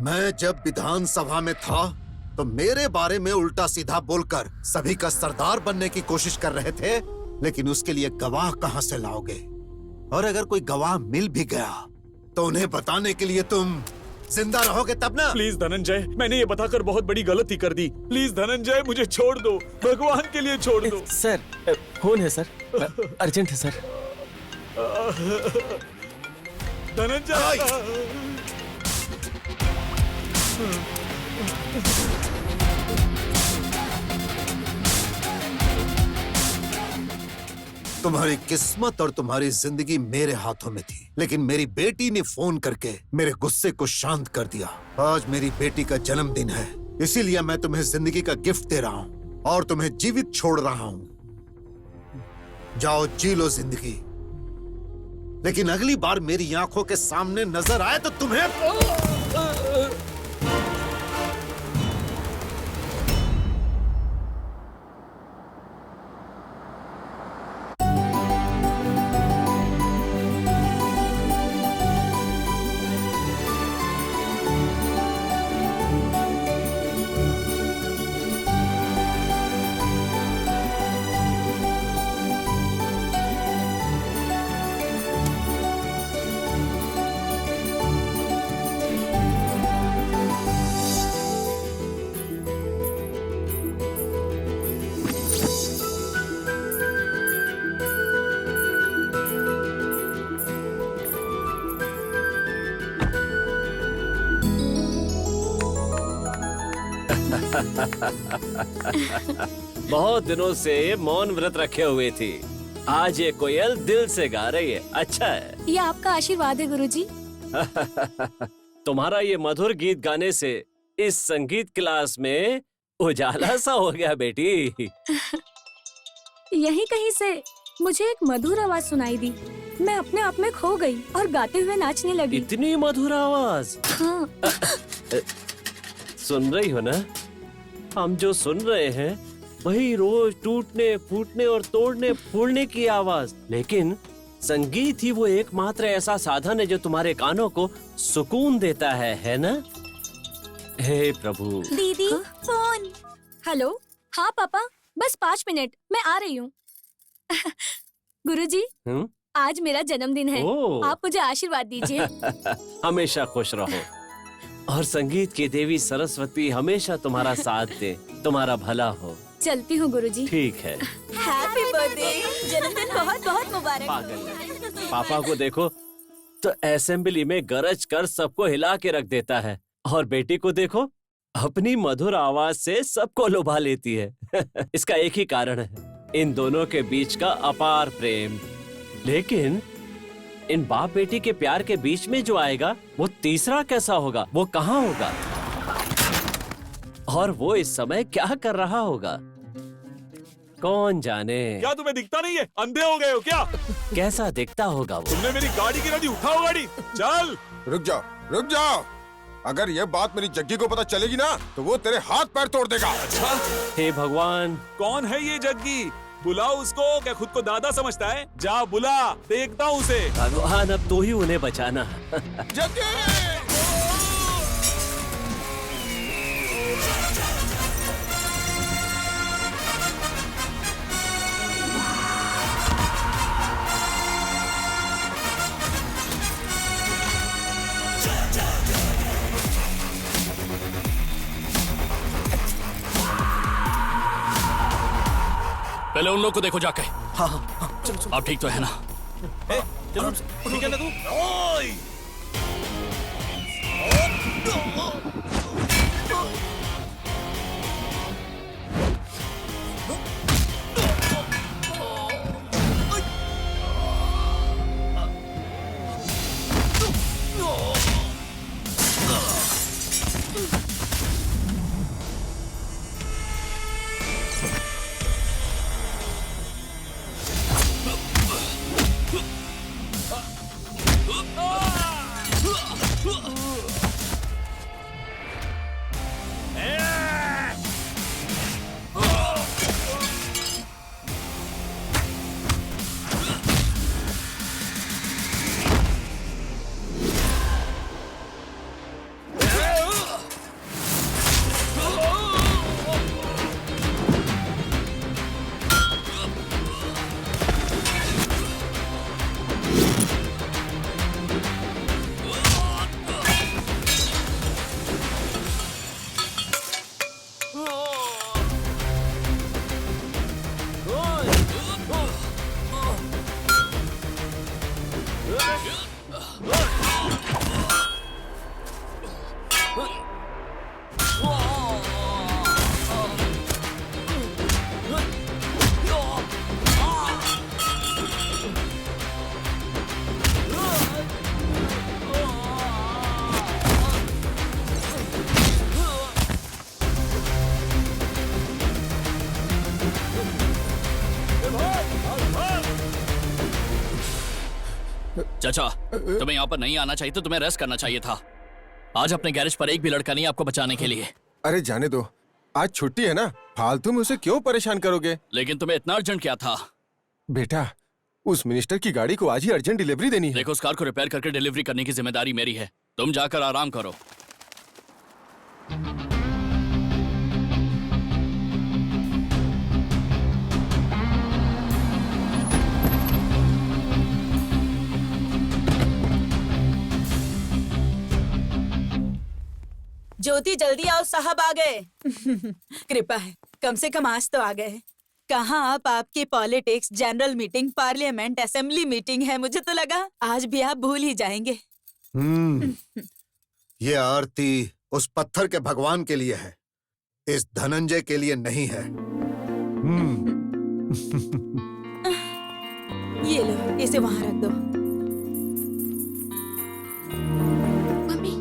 मैं जब विधानसभा में था तो मेरे बारे में उल्टा सीधा बोलकर सभी का सरदार बनने की कोशिश कर रहे थे, लेकिन उसके लिए गवाह कहां से लाओगे? और अगर कोई गवाह मिल भी गया तो उन्हें बताने के लिए तुम जिंदा रहोगे तब ना? प्लीज धनंजय, मैंने ये बताकर बहुत बड़ी गलती कर दी। प्लीज धनंजय, मुझे छोड़ दो, भगवान के लिए छोड़ दो। सर, फोन है सर, अर्जेंट है सर। धनंजय, तुम्हारी किस्मत और तुम्हारी जिंदगी मेरे हाथों में थी, लेकिन मेरी बेटी ने फोन करके मेरे गुस्से को शांत कर दिया। आज मेरी बेटी का जन्मदिन है, इसीलिए मैं तुम्हें जिंदगी का गिफ्ट दे रहा हूँ और तुम्हें जीवित छोड़ रहा हूँ। जाओ जी लो जिंदगी, लेकिन अगली बार मेरी आंखों के सामने नजर आए तो तुम्हें बहुत दिनों से मौन व्रत रखे हुए थी, आज ये कोयल दिल से गा रही है। अच्छा है। ये आपका आशीर्वाद है गुरुजी। तुम्हारा ये मधुर गीत गाने से इस संगीत क्लास में उजाला सा हो गया बेटी। यहीं कहीं से मुझे एक मधुर आवाज सुनाई दी। मैं अपने आप में खो गई और गाते हुए नाचने लगी। इतनी मधुर आवाज। हाँ। सुन रही हो ना? हम जो सुन रहे हैं वही रोज टूटने फूटने और तोड़ने फोड़ने की आवाज, लेकिन संगीत ही वो एकमात्र ऐसा साधन है जो तुम्हारे कानों को सुकून देता है ना? हे प्रभु। दीदी, फोन। हेलो। हाँ पापा, बस 5 मिनट, मैं आ रही हूँ। गुरुजी, आज मेरा जन्मदिन है, आप मुझे आशीर्वाद दीजिए। हमेशा खुश रहो और संगीत की देवी सरस्वती हमेशा तुम्हारा साथ दे, तुम्हारा भला हो। चलती हूँ गुरुजी। ठीक है। हैप्पी बर्थडे, जन्मदिन बहुत बहुत मुबारक। पागल। पापा को देखो तो असेंबली में गरज कर सबको हिला के रख देता है, और बेटी को देखो अपनी मधुर आवाज से सबको लुभा लेती है। इसका एक ही कारण है, इन दोनों के बीच का अपार प्रेम। लेकिन इन बाप बेटी के प्यार के बीच में जो आएगा वो तीसरा कैसा होगा, वो कहाँ होगा, और वो इस समय क्या कर रहा होगा, कौन जाने। क्या तुम्हें दिखता नहीं है? अंधे हो गए हो क्या? कैसा दिखता होगा वो? तुमने मेरी गाड़ी गिरा दी, उठाओ गाड़ी, चल। रुक जाओ, रुक जाओ। अगर ये बात मेरी जग्गी को पता चलेगी ना तो वो तेरे हाथ पैर तोड़ देगा। अच्छा, हे भगवान, कौन है ये जग्गी? बुलाओ उसको। क्या खुद को दादा समझता है? जा बुला, देखता हूँ उसे। भगवान अब तो ही उन्हें बचाना। जग्गी! पहले उन लोग को देखो जाके। हाँ हाँ, चलो। आप ठीक तो है ना? चलो, ठीक है ना तू? ओए! चाचा, तुम्हें यहाँ पर नहीं आना चाहिए, तो तुम्हें रेस्ट करना चाहिए था। आज अपने गैरेज पर एक भी लड़का नहीं आपको बचाने के लिए। अरे जाने दो, आज छुट्टी है ना, फालतू में उसे क्यों परेशान करोगे? लेकिन तुम्हें इतना अर्जेंट क्या था? बेटा, उस मिनिस्टर की गाड़ी को आज ही अर्जेंट डिलीवरी देनी है। देखो, उस कार को रिपेयर करके डिलीवरी करने की जिम्मेदारी मेरी है। तुम जाकर आराम करो। ज्योति जल्दी आओ, साहब आ गए। कृपा है, कम से कम आज तो आ गए। कहाँ आप? आपकी politics, general meeting, parliament, assembly meeting है। मुझे तो लगा आज भी आप भूल ही जाएंगे। ये आरती उस पत्थर के भगवान के लिए है, इस धनंजय के लिए नहीं है। ये लो, इसे वहां रख दो। मम्मी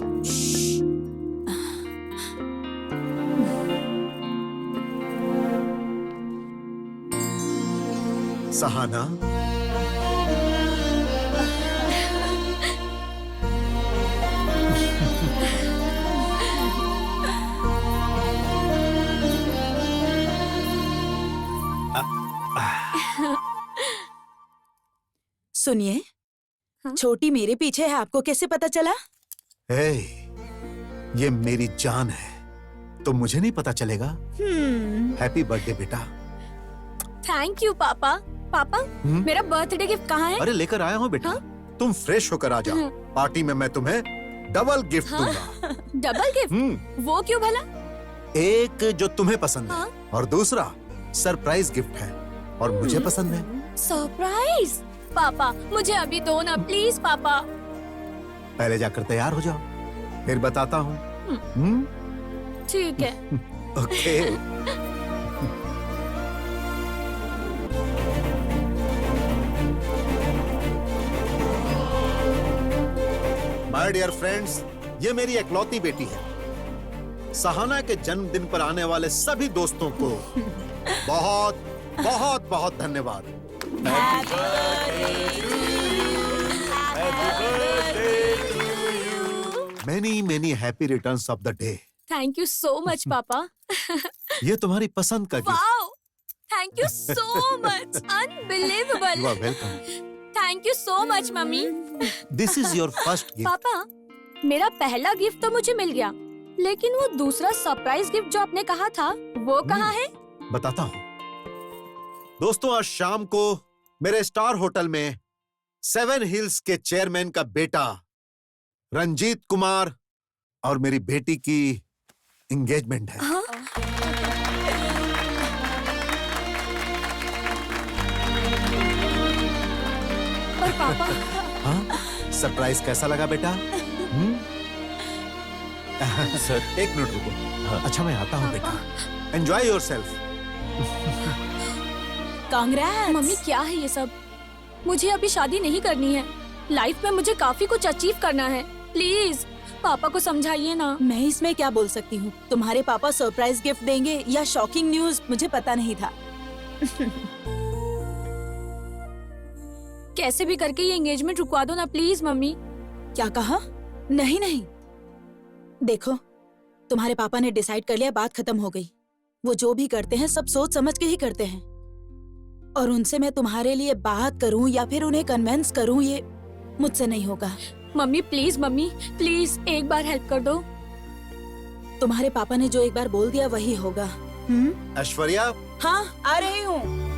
सहाना, सुनिए, हाँ? छोटी मेरे पीछे है, आपको कैसे पता चला? हे, ये मेरी जान है, तो मुझे नहीं पता चलेगा? हैप्पी बर्थडे बेटा। थैंक यू पापा। पापा मेरा बर्थडे गिफ्ट कहाँ है? अरे लेकर आया हूँ बेटा, तुम फ्रेश होकर आ जाओ। पार्टी में मैं तुम्हें डबल गिफ्ट दूंगा। Double gift? वो क्यों भला? एक जो तुम्हें पसंद है, हाँ? और दूसरा सरप्राइज गिफ्ट है और मुझे पसंद है। सरप्राइज? पापा मुझे अभी दो ना प्लीज पापा। पहले जाकर तैयार हो जाओ, फिर बताता हूँ। ठीक है। ओके। माय डियर फ्रेंड्स, ये मेरी इकलौती बेटी है। सहाना के जन्मदिन पर आने वाले सभी दोस्तों को बहुत बहुत बहुत धन्यवाद। Many many happy returns of the day। Thank you so much पापा। ये तुम्हारी पसंद का gift. Wow, thank you so much, you unbelievable. Are welcome. Thank you so much मम्मी। This is your first gift. पापा मेरा पहला गिफ्ट तो मुझे मिल गया, लेकिन वो दूसरा सरप्राइज गिफ्ट जो आपने कहा था वो कहाँ है? बताता हूँ। दोस्तों, आज शाम को मेरे स्टार होटल में 7 हिल्स के चेयरमैन का बेटा रंजीत कुमार और मेरी बेटी की एंगेजमेंट है। हाँ? और पापा हाँ? सरप्राइज कैसा लगा बेटा? सर, एक मिनट रुको। अच्छा मैं आता हूँ बेटा। Enjoy yourself. कांग्रेस। मम्मी क्या है ये सब? मुझे अभी शादी नहीं करनी है। लाइफ में मुझे काफी कुछ अचीव करना है। प्लीज पापा को समझाइए ना। मैं इसमें क्या बोल सकती हूँ? तुम्हारे पापा सरप्राइज गिफ्ट देंगे या शॉकिंग न्यूज, मुझे पता नहीं था। कैसे भी करके ये एंगेजमेंट रुकवा दो ना प्लीज मम्मी। क्या कहा? नहीं नहीं, देखो तुम्हारे पापा ने डिसाइड कर लिया, बात खत्म हो गई। वो जो भी करते हैं सब सोच समझ के ही करते हैं, और उनसे मैं तुम्हारे लिए बात करूं या फिर उन्हें कन्विंस करूं, ये मुझसे नहीं होगा। मम्मी प्लीज एक बार हेल्प कर दो। तुम्हारे पापा ने जो एक बार बोल दिया वही होगा। ऐश्वर्या, हाँ आ रही हूँ।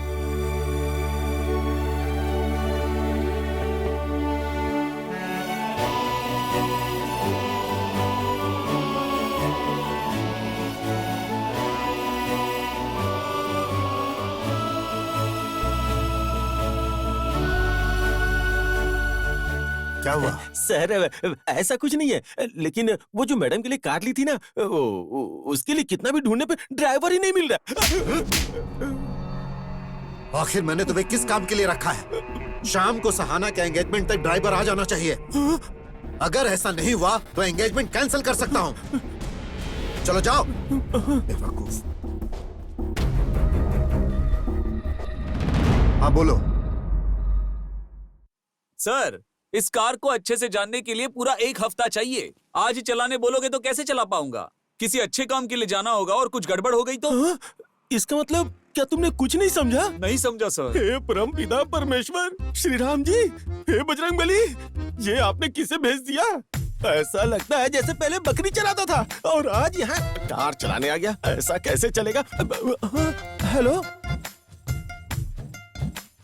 क्या हुआ? सर ऐसा कुछ नहीं है, लेकिन वो जो मैडम के लिए कार ली थी ना, उसके लिए कितना भी ढूंढने पे ड्राइवर ही नहीं मिल रहा। आखिर मैंने तुम्हें किस काम के लिए रखा है? शाम को सहाना के एंगेजमेंट तक ड्राइवर आ जाना चाहिए। अगर ऐसा नहीं हुआ तो एंगेजमेंट कैंसिल कर सकता हूँ। चलो जाओ। बेवकूफ। हाँ बोलो। सर, इस कार को अच्छे से जानने के लिए पूरा 1 हफ्ता चाहिए। आज ही चलाने बोलोगे तो कैसे चला पाऊंगा? किसी अच्छे काम के लिए जाना होगा और कुछ गड़बड़ हो गई तो? हाँ? इसका मतलब क्या तुमने कुछ नहीं समझा? नहीं समझा सर। हे परम पिता परमेश्वर, श्री राम जी, हे बजरंगबली, ये आपने किसे भेज दिया? ऐसा लगता है जैसे पहले बकरी चलाता था और आज यहाँ कार चलाने आ गया। ऐसा कैसे चलेगा? हेलो,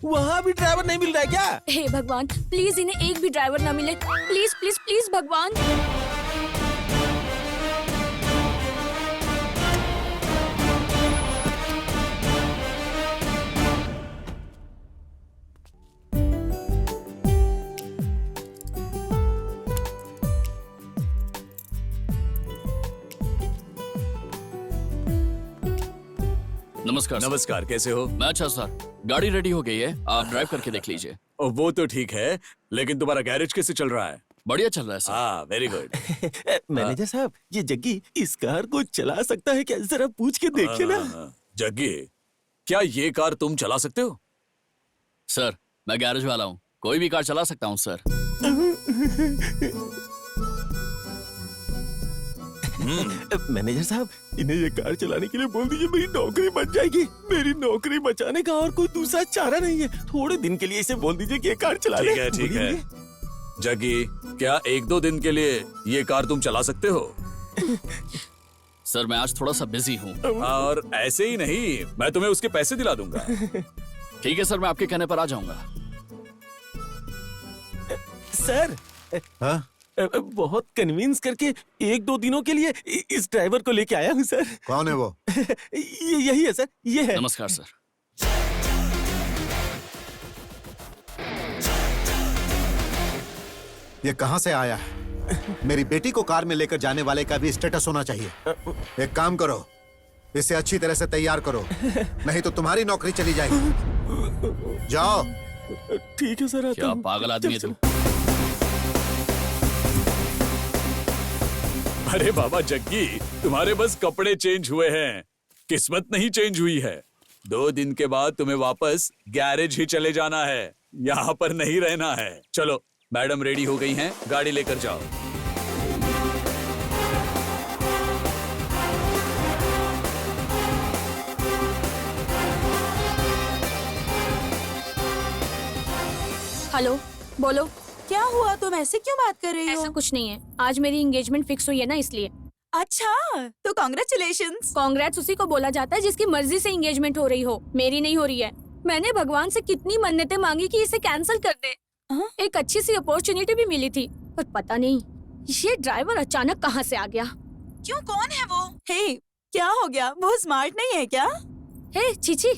वहाँ भी ड्राइवर नहीं मिल रहा है क्या? हे भगवान, प्लीज इन्हें एक भी ड्राइवर ना मिले। प्लीज प्लीज प्लीज भगवान। नमस्कार सर। नमस्कार, कैसे हो? मैं अच्छा सर, गाड़ी रेडी हो गई है, आप ड्राइव करके देख लीजिए। वो तो ठीक है, लेकिन तुम्हारा गैरेज कैसे चल रहा है? बढ़िया चल रहा है सर। हाँ, वेरी गुड। मैनेजर साहब, ये जग्गी इस कार को चला सकता है क्या? जरा पूछ के देखिए ना। जग्गी, क्या ये कार तुम चला सकते हो? सर, मैं गैरेज वाला हूँ, कोई भी कार चला सकता हूँ सर। मैनेजर साहब, इन्हें ये कार चलाने के लिए बोल दीजिए, मेरी नौकरी बच जाएगी। मेरी नौकरी बचाने का और कोई दूसरा चारा नहीं है। थोड़े दिन के लिए इसे बोल दीजिए कि ये कार चला ले। ठीक है, ठीक है। जग्गी, क्या 1-2 दिन के लिए ये कार तुम चला सकते हो? सर, मैं आज थोड़ा सा बिजी हूँ। और ऐसे ही नहीं, मैं तुम्हें उसके पैसे दिला दूंगा। ठीक है सर, मैं आपके कहने पर आ जाऊंगा। सर, हाँ? बहुत कन्विंस करके 1-2 दिनों के लिए इस ड्राइवर को लेके आया हूँ सर। कौन है वो? यही है सर, ये है। नमस्कार सर। ये कहाँ से आया है? मेरी बेटी को कार में लेकर जाने वाले का भी स्टेटस होना चाहिए। एक काम करो, इसे अच्छी तरह से तैयार करो, नहीं तो तुम्हारी नौकरी चली जाएगी। जाओ। ठीक है सर, आता क्या हूँ। पागल आदमी है चल, तू? अरे बाबा जग्गी, तुम्हारे बस कपड़े चेंज हुए हैं, किस्मत नहीं चेंज हुई है। 2 दिन के बाद तुम्हें वापस गैरेज ही चले जाना है, यहाँ पर नहीं रहना है। चलो, मैडम रेडी हो गई हैं, गाड़ी लेकर जाओ। हेलो, बोलो। क्या हुआ, तुम ऐसे क्यों बात कर रही ऐसा हो? कुछ नहीं है, आज मेरी एंगेजमेंट फिक्स हुई है ना, इसलिए। अच्छा, तो कॉन्ग्रेचुलेशंस। कांग्रेट्स उसी को बोला जाता है जिसकी मर्जी से एंगेजमेंट हो रही हो। मेरी नहीं हो रही है। मैंने भगवान से कितनी मन्नतें मांगी कि इसे कैंसिल कर दे। एक अच्छी सी अपॉर्चुनिटी भी मिली थी, पर पता नहीं ये ड्राइवर अचानक कहाँ से आ गया। क्यों, कौन है वो? हे, क्या हो गया? वो स्मार्ट नहीं है क्या? हे चीची,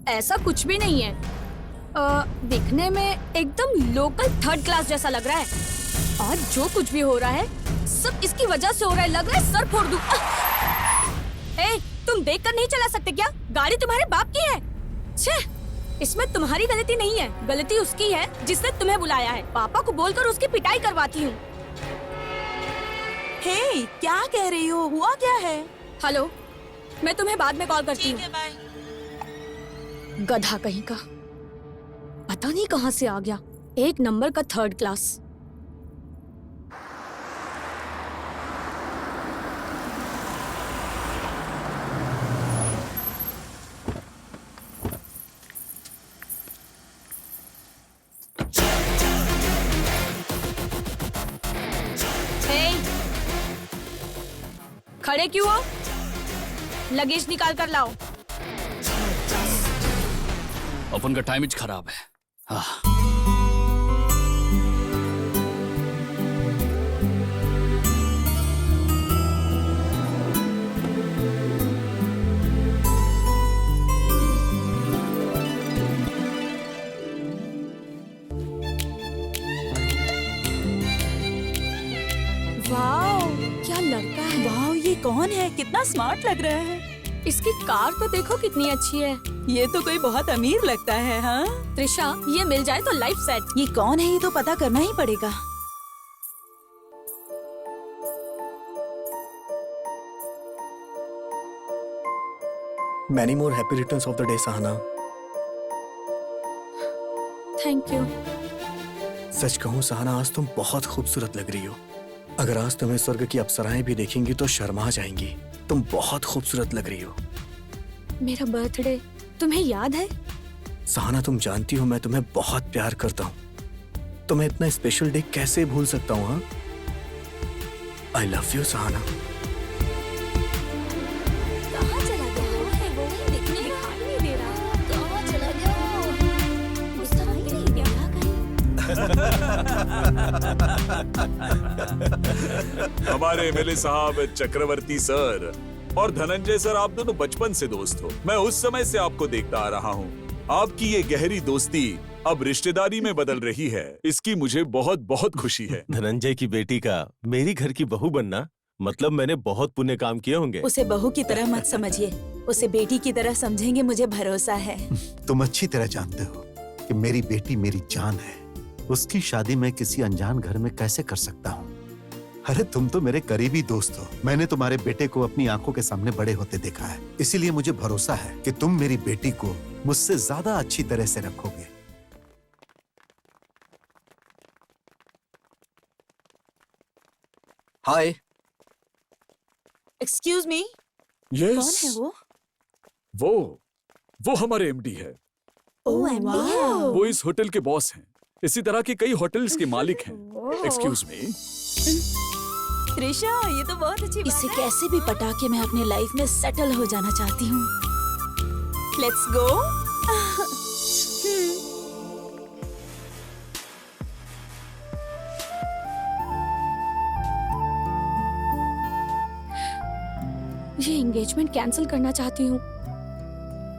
ऐसा कुछ भी नहीं है। दिखने में एकदम लोकल 3rd क्लास जैसा लग रहा है, और जो कुछ भी हो रहा है सब इसकी वजह से हो रहा है। लग रहा है सर फोड़ दूं। हे, तुम देखकर नहीं चला सकते क्या? गाड़ी तुम्हारे बाप की है। छे, इसमें तुम्हारी गलती नहीं है, गलती उसकी है जिसने तुम्हें बुलाया है। पापा को बोलकर उसकी पिटाई करवाती हूँ। हे, क्या कह रही हो? हुआ क्या है? हेलो, मैं तुम्हें बाद में कॉल करती हूँ। बाय। गधा कहीं का, पता नहीं कहाँ से आ गया। 1 नंबर का 3rd क्लास। खड़े क्यों हो? लगेज निकाल कर लाओ। अपन का टाइम खराब है। हाँ। वाओ, क्या लड़का है। वाह, ये कौन है? कितना स्मार्ट लग रहा है। इसकी कार तो देखो कितनी अच्छी है। ये तो कोई बहुत अमीर लगता है। हाँ, त्रिशा, ये मिल जाए तो लाइफ सेट। ये कौन है, ये तो पता करना ही पड़ेगा। Many more happy returns of the day, Sahana. Thank you. सच कहूँ सहाना, आज तुम बहुत खूबसूरत लग रही हो। अगर आज तुम्हें स्वर्ग की अप्सराएं भी देखेंगी तो शर्मा जाएंगी। तुम बहुत खूबसूरत लग रही हो। मेरा बर्थडे तुम्हें याद है? सहाना, तुम जानती हो मैं तुम्हें बहुत प्यार करता हूँ। तुम्हें इतना स्पेशल डे कैसे भूल सकता हूँ? हाँ, आई लव यू सहाना। कहाँ चला गया है वो? दिखने दिखाई नहीं दे रहा। कहाँ चला गया? गुस्सा ही नहीं गया कहीं? हमारे एमएलए साहब चक्रवर्ती सर और धनंजय सर, आप दोनों बचपन से दोस्त हो। मैं उस समय से आपको देखता आ रहा हूँ। आपकी ये गहरी दोस्ती अब रिश्तेदारी में बदल रही है, इसकी मुझे बहुत बहुत खुशी है। धनंजय की बेटी का मेरी घर की बहू बनना मतलब मैंने बहुत पुण्य काम किए होंगे। उसे बहू की तरह मत समझिए, उसे बेटी की तरह समझेंगे, मुझे भरोसा है। तुम अच्छी तरह जानते हो कि मेरी बेटी मेरी जान है। उसकी शादी मैं किसी अनजान घर में कैसे कर सकता हूँ? अरे तुम तो मेरे करीबी दोस्त हो। मैंने तुम्हारे बेटे को अपनी आंखों के सामने बड़े होते देखा है, इसीलिए मुझे भरोसा है कि तुम मेरी बेटी को मुझसे ज्यादा अच्छी तरह से रखोगे। हाय। एक्सक्यूज मी, कौन यस, है वो? वो हमारे एमडी है। ओह, एमडी है। वो इस होटल के बॉस हैं। इसी तरह के कई होटल्स के मालिक हैं। Excuse me. त्रिशा, ये तो बहुत अच्छी बात है। इसे कैसे भी पटा के मैं अपने लाइफ में सेटल हो जाना चाहती हूँ। Let's go. ये एंगेजमेंट कैंसिल करना चाहती हूँ,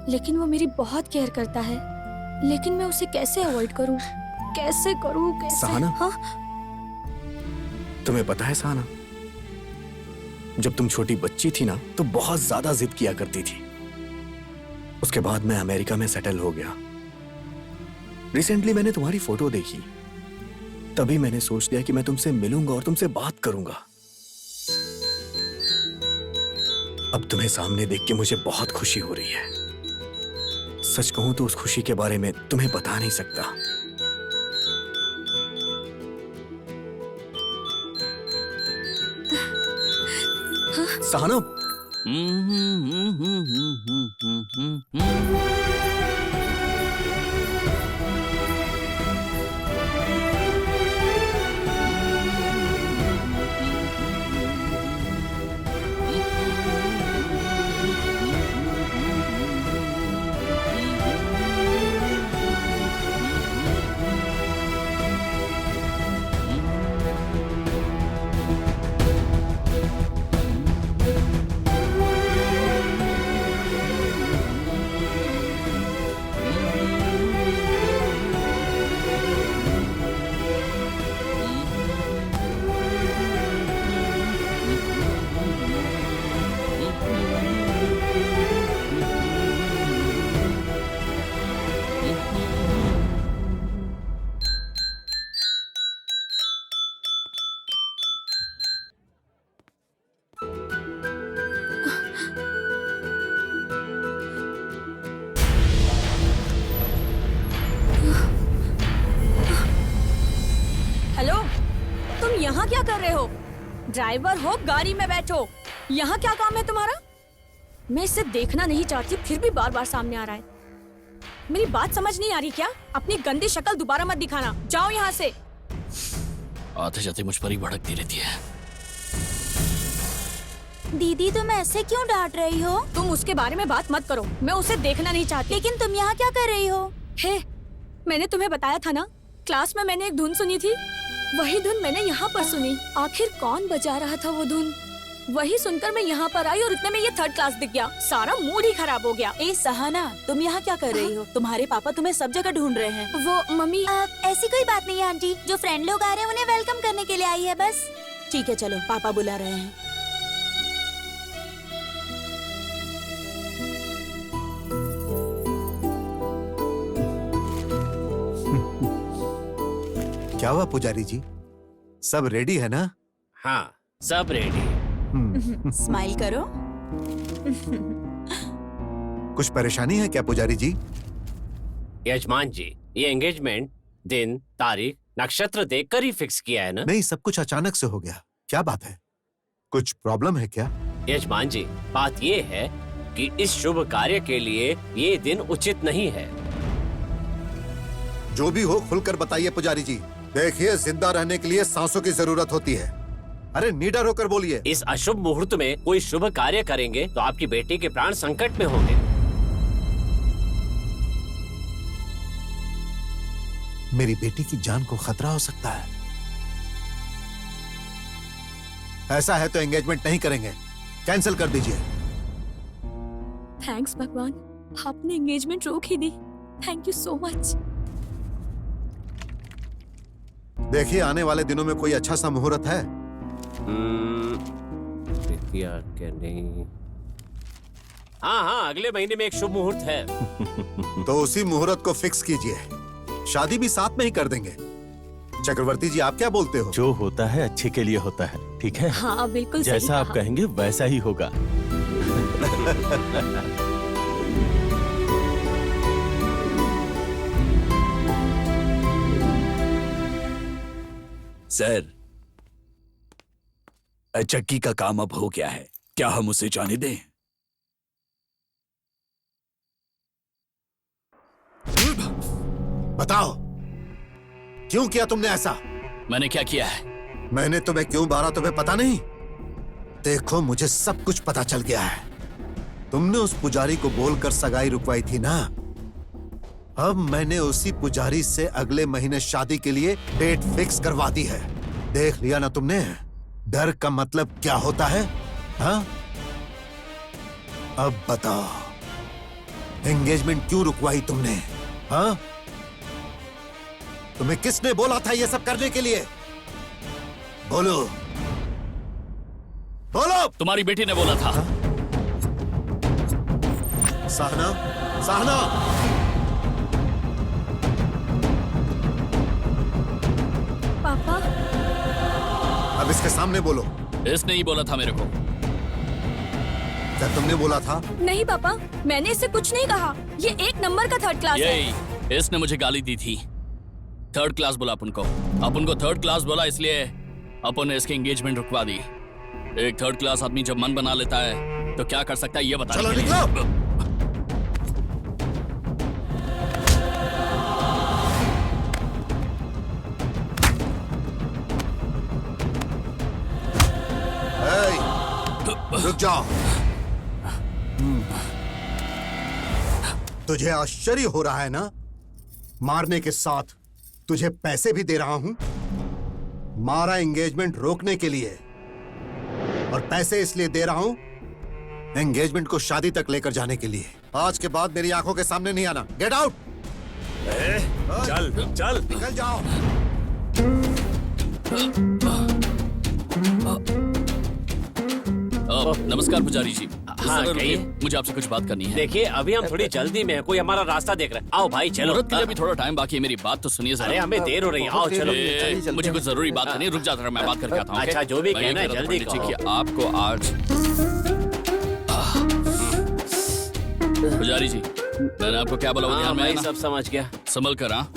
लेकिन वो मेरी बहुत केयर करता है। लेकिन मैं उसे कैसे अवॉइड करूँ? कैसे करूँ? कैसे? सहाना? हाँ? तुम्हें पता है सहाना, जब तुम छोटी बच्ची थी ना तो बहुत ज्यादा जिद किया करती थी। उसके बाद मैं अमेरिका में सेटल हो गया। रिसेंटली मैंने तुम्हारी फोटो देखी, तभी मैंने सोच लिया कि मैं तुमसे मिलूंगा और तुमसे बात करूंगा। अब तुम्हें सामने देख के मुझे बहुत खुशी हो रही है। सच कहूं तो उस खुशी के बारे में तुम्हें बता नहीं सकता। सहाना, हेलो, तुम यहाँ क्या कर रहे हो? ड्राइवर हो, गाड़ी में बैठो। यहाँ क्या काम है तुम्हारा? मैं इसे देखना नहीं चाहती, फिर भी बार बार सामने आ रहा है। मेरी बात समझ नहीं आ रही क्या? अपनी गंदी शक्ल दोबारा मत दिखाना। जाओ यहाँ से। आते जाते मुझ पर ही भड़कती रहती है। दीदी, तुम ऐसे क्यों डांट रही हो? तुम उसके बारे में बात मत करो, मैं उसे देखना नहीं चाहती। लेकिन तुम यहाँ क्या कर रही हो? हे, मैंने तुम्हें बताया था ना, क्लास में मैंने एक धुन सुनी थी, वही धुन मैंने यहाँ पर सुनी। आखिर कौन बजा रहा था वो धुन? वही सुनकर मैं यहाँ पर आई और इतने में ये थर्ड क्लास दिख गया। सारा मूड ही खराब हो गया। ए सहाना, तुम यहाँ क्या कर रही हो? तुम्हारे पापा तुम्हें सब जगह ढूंढ रहे हैं। वो मम्मी, ऐसी कोई बात नहीं है आंटी, जो फ्रेंड लोग आ रहे हैं उन्हें वेलकम करने के लिए आई है बस। ठीक है, चलो, पापा बुला रहे हैं। क्या हुआ पुजारी जी, सब रेडी है ना? हाँ, सब रेडी। स्माइल करो। कुछ परेशानी है क्या पुजारी जी? यजमान जी, ये एंगेजमेंट दिन, तारीख नक्षत्र देखकर ही फिक्स किया है ना? नहीं, सब कुछ अचानक से हो गया। क्या बात है? कुछ प्रॉब्लम है क्या? यजमान जी, बात ये है कि इस शुभ कार्य के लिए ये दिन उचित नहीं है। जो भी हो खुलकर बताइए पुजारी जी। देखिए, जिंदा रहने के लिए सांसों की जरूरत होती है। अरे निडर होकर बोलिए। इस अशुभ मुहूर्त में कोई शुभ कार्य करेंगे तो आपकी बेटी के प्राण संकट में होंगे। मेरी बेटी की जान को खतरा हो सकता है। ऐसा है तो एंगेजमेंट नहीं करेंगे, कैंसिल कर दीजिए। थैंक्स भगवान, आपने एंगेजमेंट रोक ही दी। Thank you so much. देखिए, आने वाले दिनों में कोई अच्छा सा मुहूर्त है? क्या नहीं? हाँ, अगले महीने में एक शुभ मुहूर्त है। तो उसी मुहूर्त को फिक्स कीजिए। शादी भी साथ में ही कर देंगे। चक्रवर्ती जी, आप क्या बोलते हो? जो होता है अच्छे के लिए होता है, ठीक है? हाँ बिल्कुल सही जैसा आप कहा। कहेंगे वैसा ही होगा। सर, चक्की का काम अब हो गया है, क्या हम उसे जाने दें? बताओ, क्यों किया तुमने ऐसा? मैंने क्या किया है? मैंने तुम्हें क्यों मारा तुम्हें पता नहीं? देखो, मुझे सब कुछ पता चल गया है। तुमने उस पुजारी को बोलकर सगाई रुकवाई थी ना? अब मैंने उसी पुजारी से अगले महीने शादी के लिए डेट फिक्स करवा दी है। देख लिया ना तुमने? डर का मतलब क्या होता है? हाँ? अब बताओ, एंगेजमेंट क्यों रुकवाई तुमने? हाँ? तुम्हें किसने बोला था ये सब करने के लिए? बोलो, बोलो। तुम्हारी बेटी ने बोला था। सहना, सहना, पापा, अब इसके सामने बोलो। इसने ही बोला था मेरे को। क्या तुमने बोला था? नहीं पापा, मैंने इससे कुछ नहीं कहा। ये एक नंबर का थर्ड क्लास है। यही, इसने मुझे गाली दी थी। थर्ड क्लास बोला अपन को थर्ड क्लास बोला, इसलिए अपन ने इसकी एंगेजमेंट रुकवा दी। एक थर्ड क्लास आदमी जब मन बना लेता है तो क्या कर सकता है ये बता। चलो निकलो। रुक जाओ। तुझे आश्चर्य हो रहा है ना? मारने के साथ तुझे पैसे भी दे रहा हूं। मारा एंगेजमेंट रोकने के लिए, और पैसे इसलिए दे रहा हूं एंगेजमेंट को शादी तक लेकर जाने के लिए। आज के बाद मेरी आंखों के सामने नहीं आना। Get out. चल चल, निकल जाओ। नमस्कार पुजारी जी। हाँ, जरा कहिए। रुकिए, मुझे आपसे कुछ बात करनी है। देखिए, अभी हम थोड़ी जल्दी में हैं, कोई हमारा रास्ता देख रहा है। आओ भाई, चलो। मुहूर्त के लिए अभी थोड़ा टाइम बाकी है, मेरी बात तो सुनिए जरा। अरे हमें देर हो रही है, आओ चलो। मुझे कुछ जरूरी बात करनी है, रुक जाता, मैं बात करके आता हूँ। अच्छा, जो भी भाई, कहना है, मेरा जल्दी पंडित जी कहो। कि आपको आज पुजारी जी, मैंने आपको क्या बोला वो हाँ ध्यान में भाई, है ना? सब समझ गया। संभल कर। हाँ,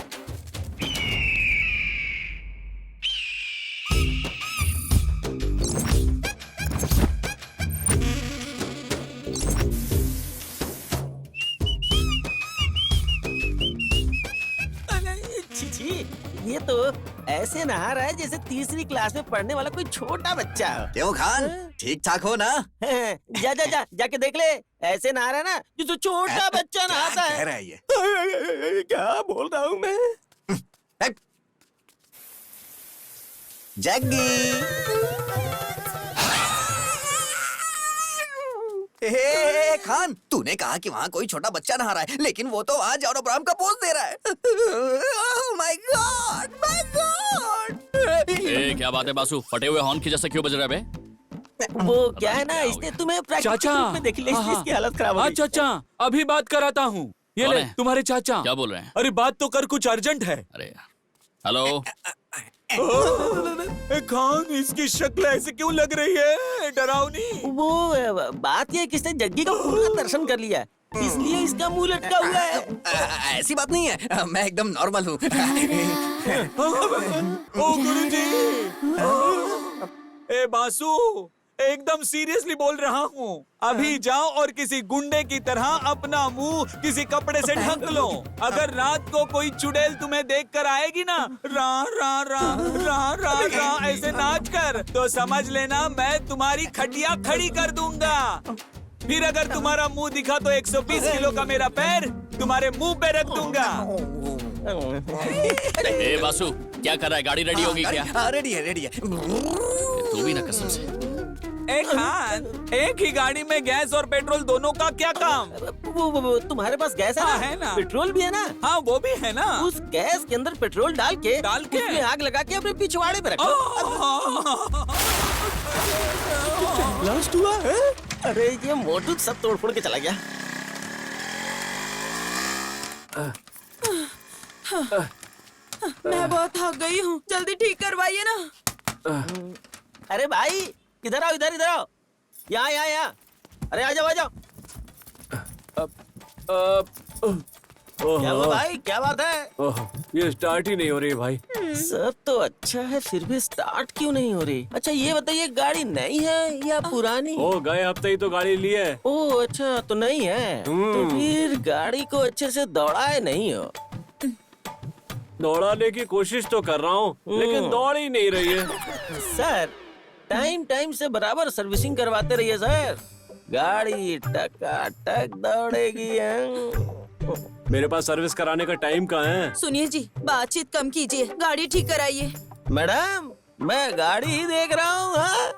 छी, ये तो ऐसे नहा रहा है जैसे तीसरी क्लास में पढ़ने वाला कोई छोटा बच्चा हो। क्यों खान, ठीक ठाक हो ना? जा जा जा जाके देख ले, ऐसे नहा रहा है ना जैसे छोटा बच्चा नहाता कह है। रहा है ये? क्या बोल रहा हूँ मैं? जग्गी, हे खान, तूने कहा कि वहाँ कोई छोटा बच्चा नहा रहा है, लेकिन वो तो आज और अब्राहम का पोज दे रहा है। Oh my God, my God. ए, क्या बात है बासु, फटे हुए हॉर्न की जैसे क्यों बज रहा है बे? वो क्या है ना, इसने तुम्हें प्रैक्टिकल रूप में देख लिया, इसलिए इसकी हालत खराब हो हाँ गई। चाचा, अभी बात कराता हूँ। ये कौन ले है? तुम्हारे चाचा। क्या बोल रहे हैं? अरे बात तो कर, कुछ अर्जेंट है। अरे हेलो, खान, इसकी शक्ल ऐसे क्यों लग रही है, डरावनी? वो बात ये है कि इसने जग्गी का पूरा दर्शन कर लिया, इसलिए इसका मुंह लटका हुआ है। ऐसी बात नहीं है, मैं एकदम नॉर्मल हूँ। ओ गुरुजी! ए बासु, एकदम सीरियसली बोल रहा हूँ। अभी जाओ और किसी गुंडे की तरह अपना मुंह किसी कपड़े से ढक लो। अगर रात को कोई चुड़ैल तुम्हें देखकर आएगी ना, रा रा रा रा रा रा ऐसे नाच कर, तो समझ लेना मैं तुम्हारी खटिया खड़ी कर दूंगा। फिर अगर तुम्हारा मुंह दिखा तो 120 किलो का मेरा पैर तुम्हारे मुंह पे रख दूंगा। ए बासु, क्या कर रहा है? गाड़ी रेडी होगी क्या? हाँ, रेडी है, रेडी है। तू भी ना कसम से। एक ही गाड़ी में गैस और पेट्रोल दोनों का क्या काम? वो तुम्हारे पास गैस है ना? हाँ, है ना। पेट्रोल भी है ना? हाँ, वो भी है ना। उस गैस के अंदर पेट्रोल डाल के उसमें आग लगा के अपने पिछवाड़े पे रखो। ब्लास्ट हुआ है? अरे ये मोटू सब तोड़ फोड़ के चला गया। मैं बहुत थक गई हूँ, जल्दी ठीक करवाइए ना। अरे भाई इधर आओ, इधर आओ, यहाँ यहाँ यहाँ। अरे आ जाओ आ जाओ। क्या हुआ भाई, क्या बात है? ये स्टार्ट ही नहीं हो रही भाई। सब तो अच्छा है, फिर भी स्टार्ट क्यों नहीं हो रही? अच्छा ये बताइए, गाड़ी नई है या पुरानी? ओ गए हफ्ते ही तो गाड़ी ली है। ओह अच्छा, तो नई है। तो फिर गाड़ी को अच्छे से दौड़ाए नहीं हो? दौड़ाने की कोशिश तो कर रहा हूँ, लेकिन दौड़ ही नहीं रही है। सर टाइम टाइम से बराबर सर्विसिंग करवाते रहिए सर, गाड़ी टकाटक दौड़ेगी। मेरे पास सर्विस कराने का टाइम कहाँ है? सुनिए जी, बातचीत कम कीजिए, गाड़ी ठीक कराइए। मैडम मैं गाड़ी ही देख रहा हूँ। हाँ?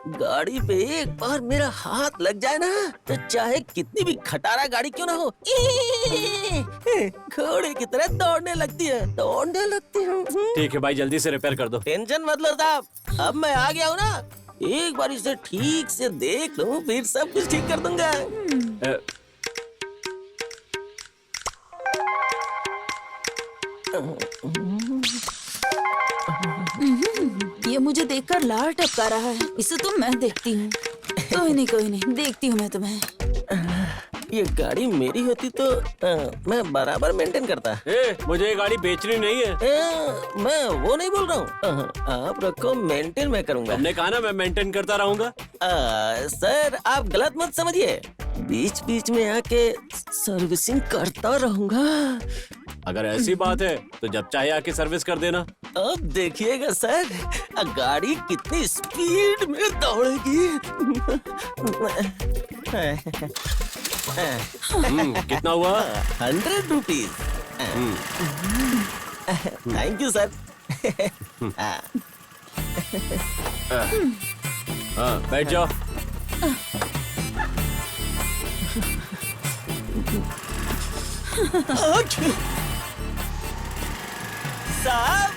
गाड़ी पे एक बार मेरा हाथ लग जाए ना, तो चाहे कितनी भी खटारा गाड़ी क्यों ना हो, घोड़े की तरह दौड़ने लगती है, दौड़ने लगती है। ठीक है भाई, जल्दी से रिपेयर कर दो। टेंशन मत लो साहब, अब मैं आ गया हूँ ना, एक बार इसे ठीक से देख लूँ, फिर सब कुछ ठीक कर दूंगा। ये मुझे देखकर लार टपका रहा है, इसे तो मैं देखती हूँ। कोई नहीं, देखती हूँ मैं तुम्हें। ये गाड़ी मेरी होती तो मैं बराबर मेंटेन करता। मुझे ये गाड़ी बेचनी नहीं है। मैं वो नहीं बोल रहा हूँ, आप रखो, मेंटेन मैं करूँगा। हमने कहा ना मैं मेंटेन करता रहूंगा। सर आप गलत मत समझिए, बीच बीच में आके सर्विसिंग करता रहूंगा। अगर ऐसी बात है तो जब चाहे आके सर्विस कर देना। अब देखिएगा सर, गाड़ी कितनी स्पीड में दौड़ेगी। कितना हुआ? 100 रुपीज। Thank you sir. हाँ बैठ जाओ। साहब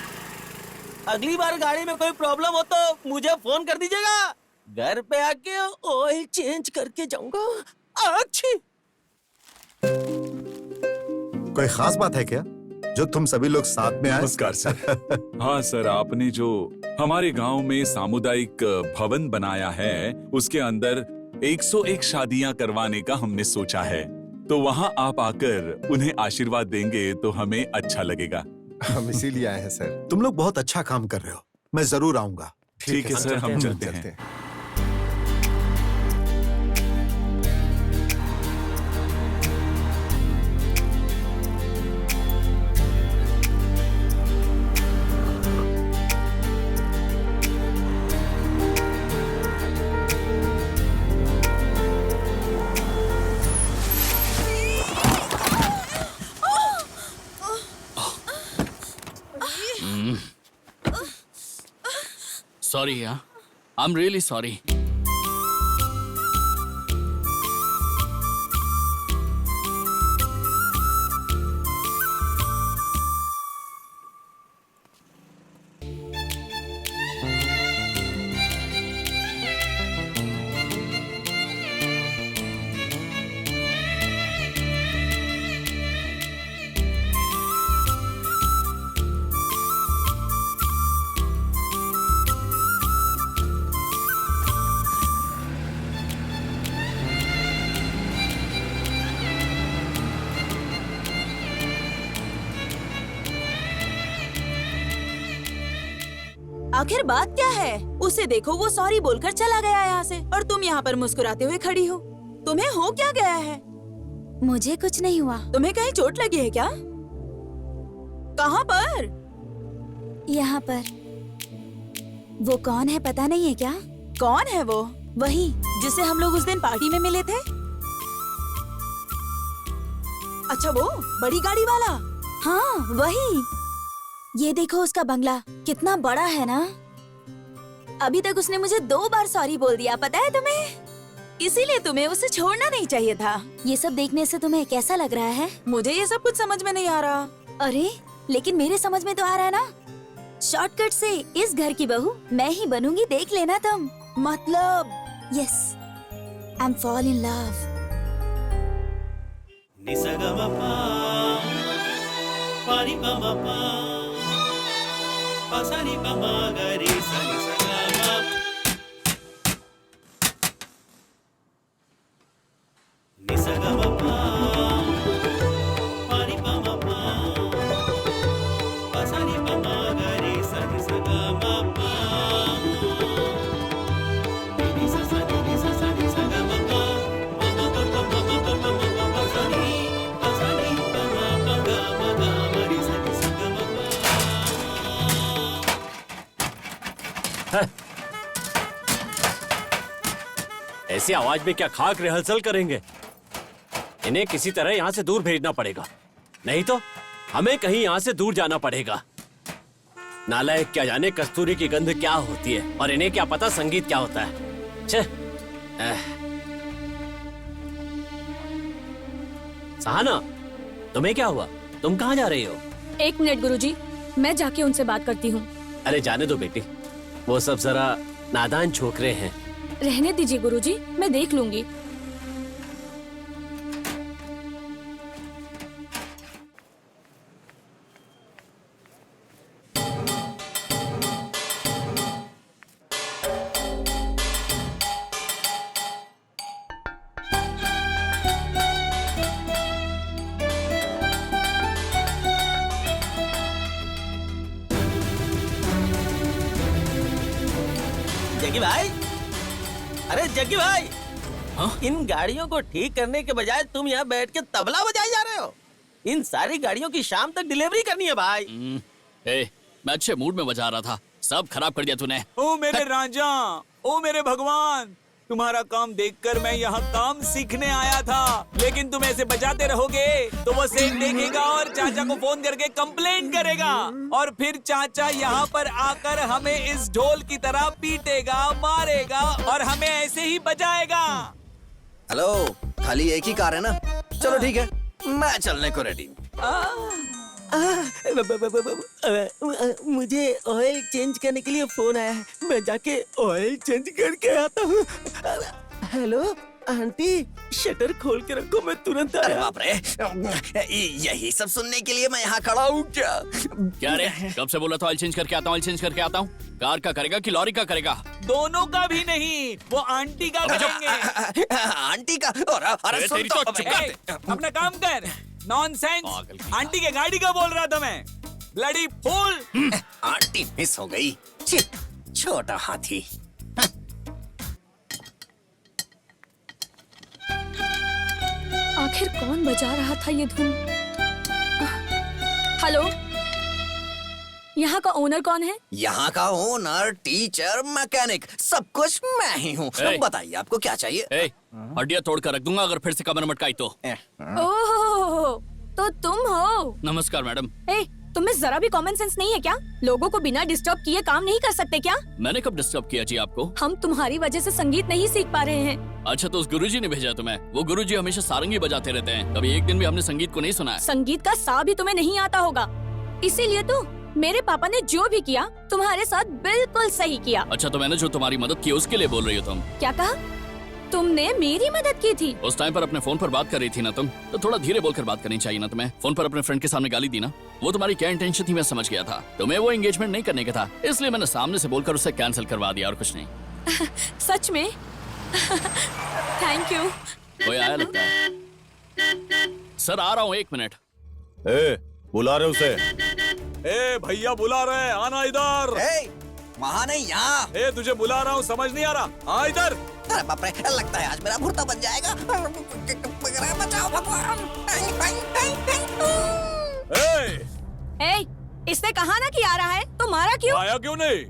अगली बार गाड़ी में कोई प्रॉब्लम हो तो मुझे फोन कर दीजिएगा, घर पे आके ऑयल चेंज करके जाऊंगा। अच्छी कोई खास बात है क्या जो तुम सभी लोग साथ में आए? नमस्कार सर। हाँ सर, आपने जो हमारे गांव में सामुदायिक भवन बनाया है, उसके अंदर 101 शादियां करवाने का हमने सोचा है, तो वहाँ आप आकर उन्हें आशीर्वाद देंगे तो हमें अच्छा लगेगा। हम इसीलिए आए हैं सर। तुम लोग बहुत अच्छा काम कर रहे हो, मैं जरूर आऊंगा। ठीक है सर, हम चलते हैं। सॉरी यार, आई एम रियली सॉरी। आखिर बात क्या है? उसे देखो, वो सॉरी बोलकर चला गया यहाँ से और तुम यहाँ पर मुस्कुराते हुए खड़ी हो। तुम्हें हो क्या गया है? मुझे कुछ नहीं हुआ। तुम्हें कहीं चोट लगी है क्या? कहाँ पर? यहाँ पर। वो कौन है पता नहीं है क्या? कौन है वो? वही जिसे हम लोग उस दिन पार्टी में मिले थे। अच्छा, वो बड़ी गाड़ी वाला? हाँ वही। ये देखो उसका बंगला कितना बड़ा है ना। अभी तक उसने मुझे 2 बार सॉरी बोल दिया, पता है तुम्हें? इसीलिए तुम्हें उसे छोड़ना नहीं चाहिए था। ये सब देखने से तुम्हें कैसा लग रहा है? मुझे ये सब कुछ समझ में नहीं आ रहा। अरे लेकिन मेरे समझ में तो आ रहा है ना। शॉर्टकट से इस घर की बहू मैं ही बनूंगी, देख लेना तुम। मतलब? Yes, I am fall in love. ऐसी आवाज में क्या खाक रिहर्सल करेंगे? इन्हें किसी तरह यहाँ से दूर भेजना पड़ेगा, नहीं तो हमें कहीं यहाँ से दूर जाना पड़ेगा। नालायक क्या जाने कस्तूरी की गंध क्या होती है और इन्हें क्या पता संगीत क्या होता है। छे। सहाना, तुम्हें क्या हुआ? तुम कहाँ जा रही हो? 1 मिनट गुरुजी, मैं जाके उनसे बात करती हूँ। अरे जाने दो बेटी, वो सब जरा नादान छोकरे हैं। रहने दीजिए गुरुजी, मैं देख लूंगी। जग्गी भाई, अरे जग्गी भाई, हाँ? इन गाड़ियों को ठीक करने के बजाय तुम यहाँ बैठ के तबला बजाए जा रहे हो। इन सारी गाड़ियों की शाम तक डिलीवरी करनी है भाई। मैं अच्छे मूड में बजा रहा था, सब खराब कर दिया तूने। ओ मेरे राजा, ओ मेरे भगवान, तुम्हारा काम देखकर मैं यहाँ काम सीखने आया था, लेकिन तुम ऐसे बजाते रहोगे तो वो सेठ देखेगा और चाचा को फोन करके कंप्लेंट करेगा और फिर चाचा यहाँ पर आकर हमें इस ढोल की तरह पीटेगा, मारेगा और हमें ऐसे ही बजाएगा। हेलो, खाली एक ही कार है ना? चलो ठीक है, मैं चलने को रेडी। मुझे ऑयल चेंज करने के लिए फोन आया है, मैं जाके ऑयल चेंज करके आता हूँ। हेलो आंटी, शटर खोल के रखो, मैं तुरंत अरे आया। बाप रे, यही सब सुनने के लिए मैं यहाँ खड़ा हूँ क्या? क्या रे, कब से बोला था ऑयल चेंज करके आता हूँ, ऑयल चेंज करके आता हूँ। कार का करेगा कि लॉरी का करेगा? दोनों का भी नहीं, वो आंटी का करेंगे। आंटी का? अरे सुन तेरी तो, तो चुप कर दे। अपना काम कर। नॉनसेंस, पागल की आंटी के गाड़ी का बोल रहा था मैं। Bloody fool. आंटी मिस हो गई। छी, छोटा हाथी। आखिर कौन बजा रहा था ये धुन? हेलो, यहाँ का ओनर कौन है? यहाँ का ओनर, टीचर, मैकेनिक, सब कुछ मैं ही हूँ। ए! बताइए आपको क्या चाहिए? हड्डियाँ तोड़ कर रख दूंगा अगर फिर से कमर मटकाई तो। ओह, तो तुम हो? नमस्कार मैडम। ए, तुम्हें जरा भी कॉमन सेंस नहीं है क्या? लोगों को बिना डिस्टर्ब किए काम नहीं कर सकते क्या? मैंने कब डिस्टर्ब किया जी आपको? हम तुम्हारी वजह से संगीत नहीं सीख पा रहे हैं। अच्छा, तो उस गुरुजी ने भेजा तुम्हें? वो गुरुजी हमेशा सारंगी बजाते रहते हैं, कभी एक दिन भी हमने संगीत को नहीं सुना है। संगीत का सा भी तुम्हें नहीं आता होगा, इसीलिए तो मेरे पापा ने जो भी किया तुम्हारे साथ बिल्कुल सही किया। अच्छा, तो मैंने जो तुम्हारी मदद की उसके लिए बोल रही हो तुम? क्या कहा? तुमने मेरी मदद की थी? उस टाइम पर अपने फोन पर बात कर रही थी ना तुम, तो थोड़ा धीरे बोलकर बात करनी चाहिए ना तुम्हें। फोन पर अपने फ्रेंड के सामने गाली दी ना, वो तुम्हारी क्या इंटेंशन थी मैं समझ गया था। तुम्हें वो एंगेजमेंट नहीं करने का था, इसलिए मैंने सामने से बोलकर उसे कैंसिल करवा दिया और कुछ नहीं। सच में? Thank you. कोई आया लगता है। सर आ रहा हूँ, 1 मिनट। बुला रहे उसे। ए भैया बुला रहे हैं, आना इधर। वहाँ नहीं यहाँ। ए, तुझे बुला रहा हूँ, समझ नहीं आ रहा? आ इधर। अरे बाप रे, लगता है आज मेरा भुर्ता बन जाएगा। बचाओ भगवान। ए, इसने कहा ना कि आ रहा है, तो मारा क्यों? आया क्यों नहीं?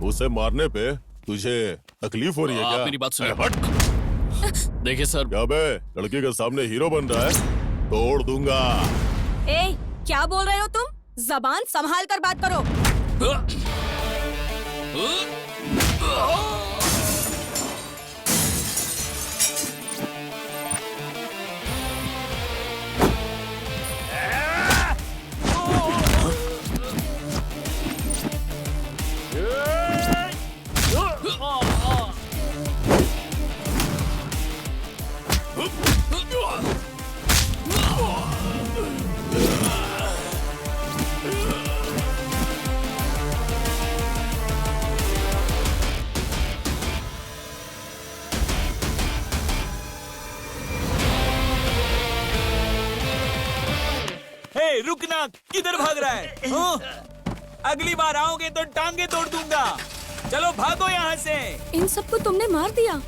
उसे मारने पे तुझे तकलीफ हो रही है आप क्या? मेरी बात सुनिए। हट। देखिए सर, क्या बे, लड़के के सामने हीरो बन रहा है? तोड़ दूंगा। ए, क्या बोल रहे हो तुम? जबान संभाल कर बात करो। रुकना, किधर भाग रहा है? अगली बार आओगे तो टांगे तोड़ दूंगा। चलो भागो यहाँ से। इन सबको तुमने मार दिया,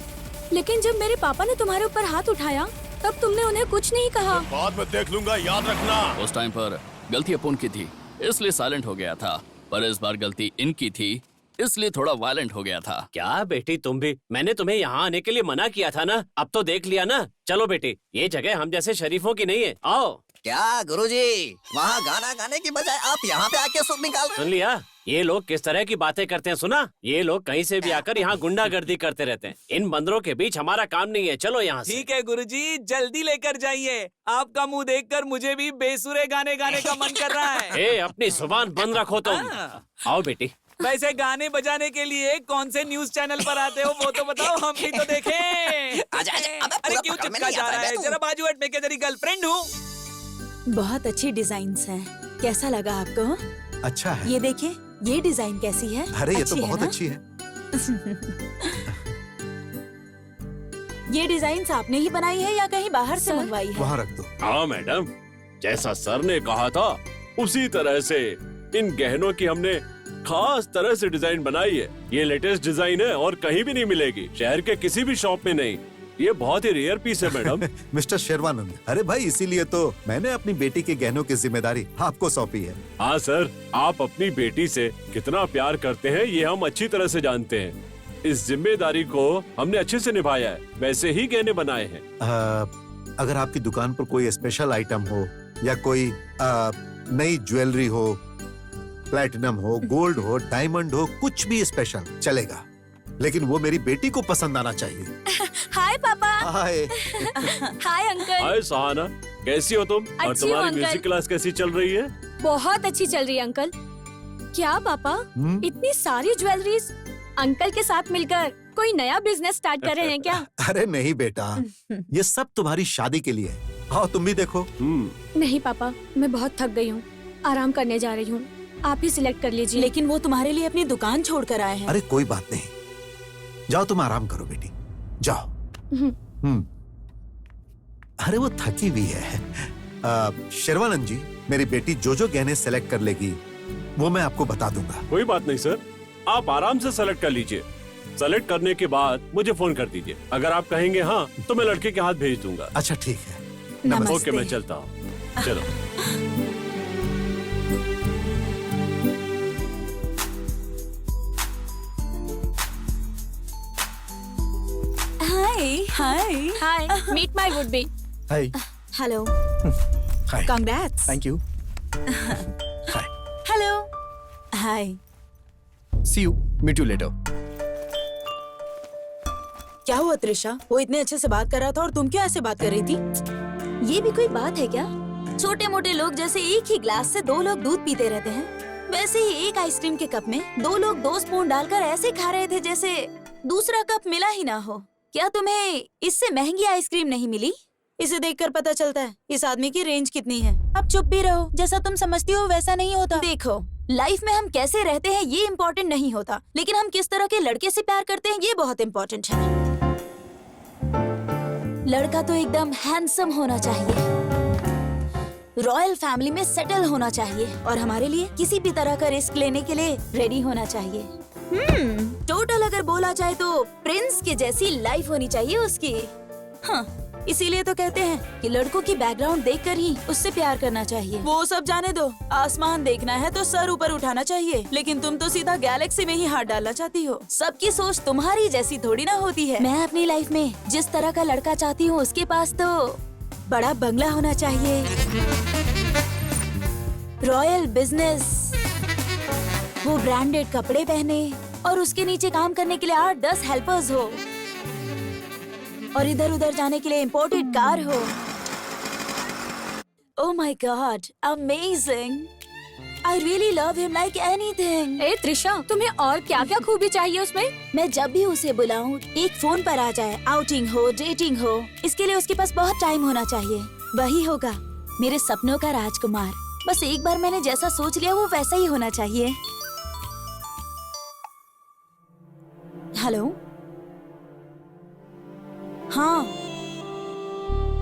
लेकिन जब मेरे पापा ने तुम्हारे ऊपर हाथ उठाया तब तुमने उन्हें कुछ नहीं कहा। बाद में देख लूंगा, याद रखना। उस टाइम पर गलती अपन की थी, इसलिए साइलेंट हो गया था, पर इस बार गलती इनकी थी, इसलिए थोड़ा वायलेंट हो गया था। क्या बेटी तुम भी, मैंने तुम्हें यहाँ आने के लिए मना किया था ना, अब तो देख लिया ना। चलो बेटी, ये जगह हम जैसे शरीफों की नहीं है, आओ। क्या गुरुजी, वहाँ गाना गाने की बजाय आप यहाँ पे आके सुर निकाल रहे सुन लिया, ये लोग किस तरह की बातें करते हैं सुना? ये लोग कहीं से भी आकर यहाँ गुंडागर्दी करते रहते हैं। इन बंदरों के बीच हमारा काम नहीं है, चलो यहाँ से। ठीक है गुरुजी, जल्दी लेकर जाइए। आपका मुंह देखकर मुझे भी बेसुरे गाने गाने का मन कर रहा है। ए, अपनी जुबान बंद रखो तुम। आओ बेटी। वैसे गाने बजाने के लिए कौन से न्यूज चैनल पर आते हो वो तो बताओ, हम भी तो देखें। आजा, अबे अरे पूरा क्यों पकड़ में चिपका नहीं जा आता रहा है है? तू। जरा बाजू हट, मैं क्या तेरी गर्लफ्रेंड हूँ? बहुत अच्छी डिजाइन्स हैं। कैसा लगा आपको? अच्छा है। ये देखिए, ये डिजाइन कैसी है? अरे ये तो अच्छी है बहुत ना? अच्छी है। ये डिजाइन आपने ही बनाई है या कहीं बाहर से मंगवाई है? वहाँ रख दो। हाँ मैडम, जैसा सर ने कहा था उसी तरह से इन गहनों की हमने खास तरह से डिजाइन बनाई है। ये लेटेस्ट डिजाइन है और कहीं भी नहीं मिलेगी, शहर के किसी भी शॉप में नहीं। ये बहुत ही रेयर पीस है मैडम। मिस्टर शेरवानंद, अरे भाई इसीलिए तो मैंने अपनी बेटी के गहनों की जिम्मेदारी आपको सौंपी है। हाँ सर, आप अपनी बेटी से कितना प्यार करते हैं ये हम अच्छी तरह से जानते हैं। इस जिम्मेदारी को हमने अच्छे से निभाया है, वैसे ही गहने बनाए हैं। अगर आपकी दुकान पर कोई स्पेशल आइटम हो या कोई नई ज्वेलरी हो, प्लैटिनम हो, गोल्ड हो, डायमंड हो, कुछ भी स्पेशल चलेगा, लेकिन वो मेरी बेटी को पसंद आना चाहिए। हाय पापा। हाय। Hi uncle. हाय सहाना, कैसी हो तुम? और अच्छी हूँ, तुम्हारी अंकल। म्यूजिक क्लास कैसी चल रही है? बहुत अच्छी चल रही है अंकल। क्या पापा, इतनी सारी ज्वेलरीज अंकल के साथ मिलकर कोई नया बिजनेस स्टार्ट कर रहे हैं क्या? अरे नहीं बेटा, ये सब तुम्हारी शादी के लिए है। आओ तुम भी देखो। नहीं पापा, मैं बहुत थक गई हूँ, आराम करने जा रही हूँ। आप ही सिलेक्ट कर लीजिए। लेकिन वो तुम्हारे लिए अपनी दुकान छोड़कर आए हैं। अरे कोई बात नहीं, जाओ तुम आराम करो बेटी, जाओ। अरे वो थकी हुई है। शेरवानंद जी, मेरी बेटी जो जो गहने सेलेक्ट कर लेगी वो मैं आपको बता दूंगा। कोई बात नहीं सर, आप आराम से सेलेक्ट कर लीजिए। सेलेक्ट करने के बाद मुझे फोन कर दीजिए। अगर आप कहेंगे हाँ तो मैं लड़के के हाथ भेज दूंगा। अच्छा ठीक है। नमस्ते। ओके, मैं चलता हूँ। चलो। Hi hi hi, meet my would be. Hi. Hello, hi. Congrats. Thank you. Hi. Hello, hi. See you, meet you later. क्या हुआ त्रिशा? वो इतने अच्छे से बात कर रहा था और तुम क्यों ऐसे बात कर रही थी? ये भी कोई बात है क्या? छोटे मोटे लोग जैसे एक ही ग्लास से दो लोग दूध पीते रहते हैं, वैसे ही एक आइसक्रीम के कप में दो लोग 2 स्पून डालकर ऐसे खा रहे थे जैसे दूसरा कप मिला ही ना हो। क्या तुम्हें इससे महंगी आइसक्रीम नहीं मिली? इसे देखकर पता चलता है इस आदमी की रेंज कितनी है। अब चुप भी रहो, जैसा तुम समझती हो वैसा नहीं होता। देखो, लाइफ में हम कैसे रहते हैं ये इम्पोर्टेंट नहीं होता, लेकिन हम किस तरह के लड़के से प्यार करते हैं ये बहुत इम्पोर्टेंट है। लड़का तो एकदम हैंडसम होना चाहिए, रॉयल फैमिली में सेटल होना चाहिए और हमारे लिए किसी भी तरह का रिस्क लेने के लिए रेडी होना चाहिए। टोटल अगर बोला जाए तो प्रिंस के जैसी लाइफ होनी चाहिए उसकी। हाँ, इसीलिए तो कहते हैं कि लड़कों की बैकग्राउंड देखकर ही उससे प्यार करना चाहिए। वो सब जाने दो, आसमान देखना है तो सर ऊपर उठाना चाहिए, लेकिन तुम तो सीधा गैलेक्सी में ही हाथ डालना चाहती हो। सबकी सोच तुम्हारी जैसी थोड़ी ना होती है। मैं अपनी लाइफ में जिस तरह का लड़का चाहती हूँ उसके पास तो बड़ा बंगला होना चाहिए, रॉयल बिजनेस, वो ब्रांडेड कपड़े पहने और उसके नीचे काम करने के लिए 8-10 हेल्पर्स हो और इधर उधर जाने के लिए इम्पोर्टेड कार हो। Oh my god, amazing! I really love him like anything. ए त्रिशा, तुम्हें और क्या क्या खूबी चाहिए उसमें? मैं जब भी उसे बुलाऊं एक फोन पर आ जाए, आउटिंग हो, डेटिंग हो, इसके लिए उसके पास बहुत टाइम होना चाहिए। वही होगा मेरे सपनों का राजकुमार। बस एक बार मैंने जैसा सोच लिया वो वैसा ही होना चाहिए। हेलो, हाँ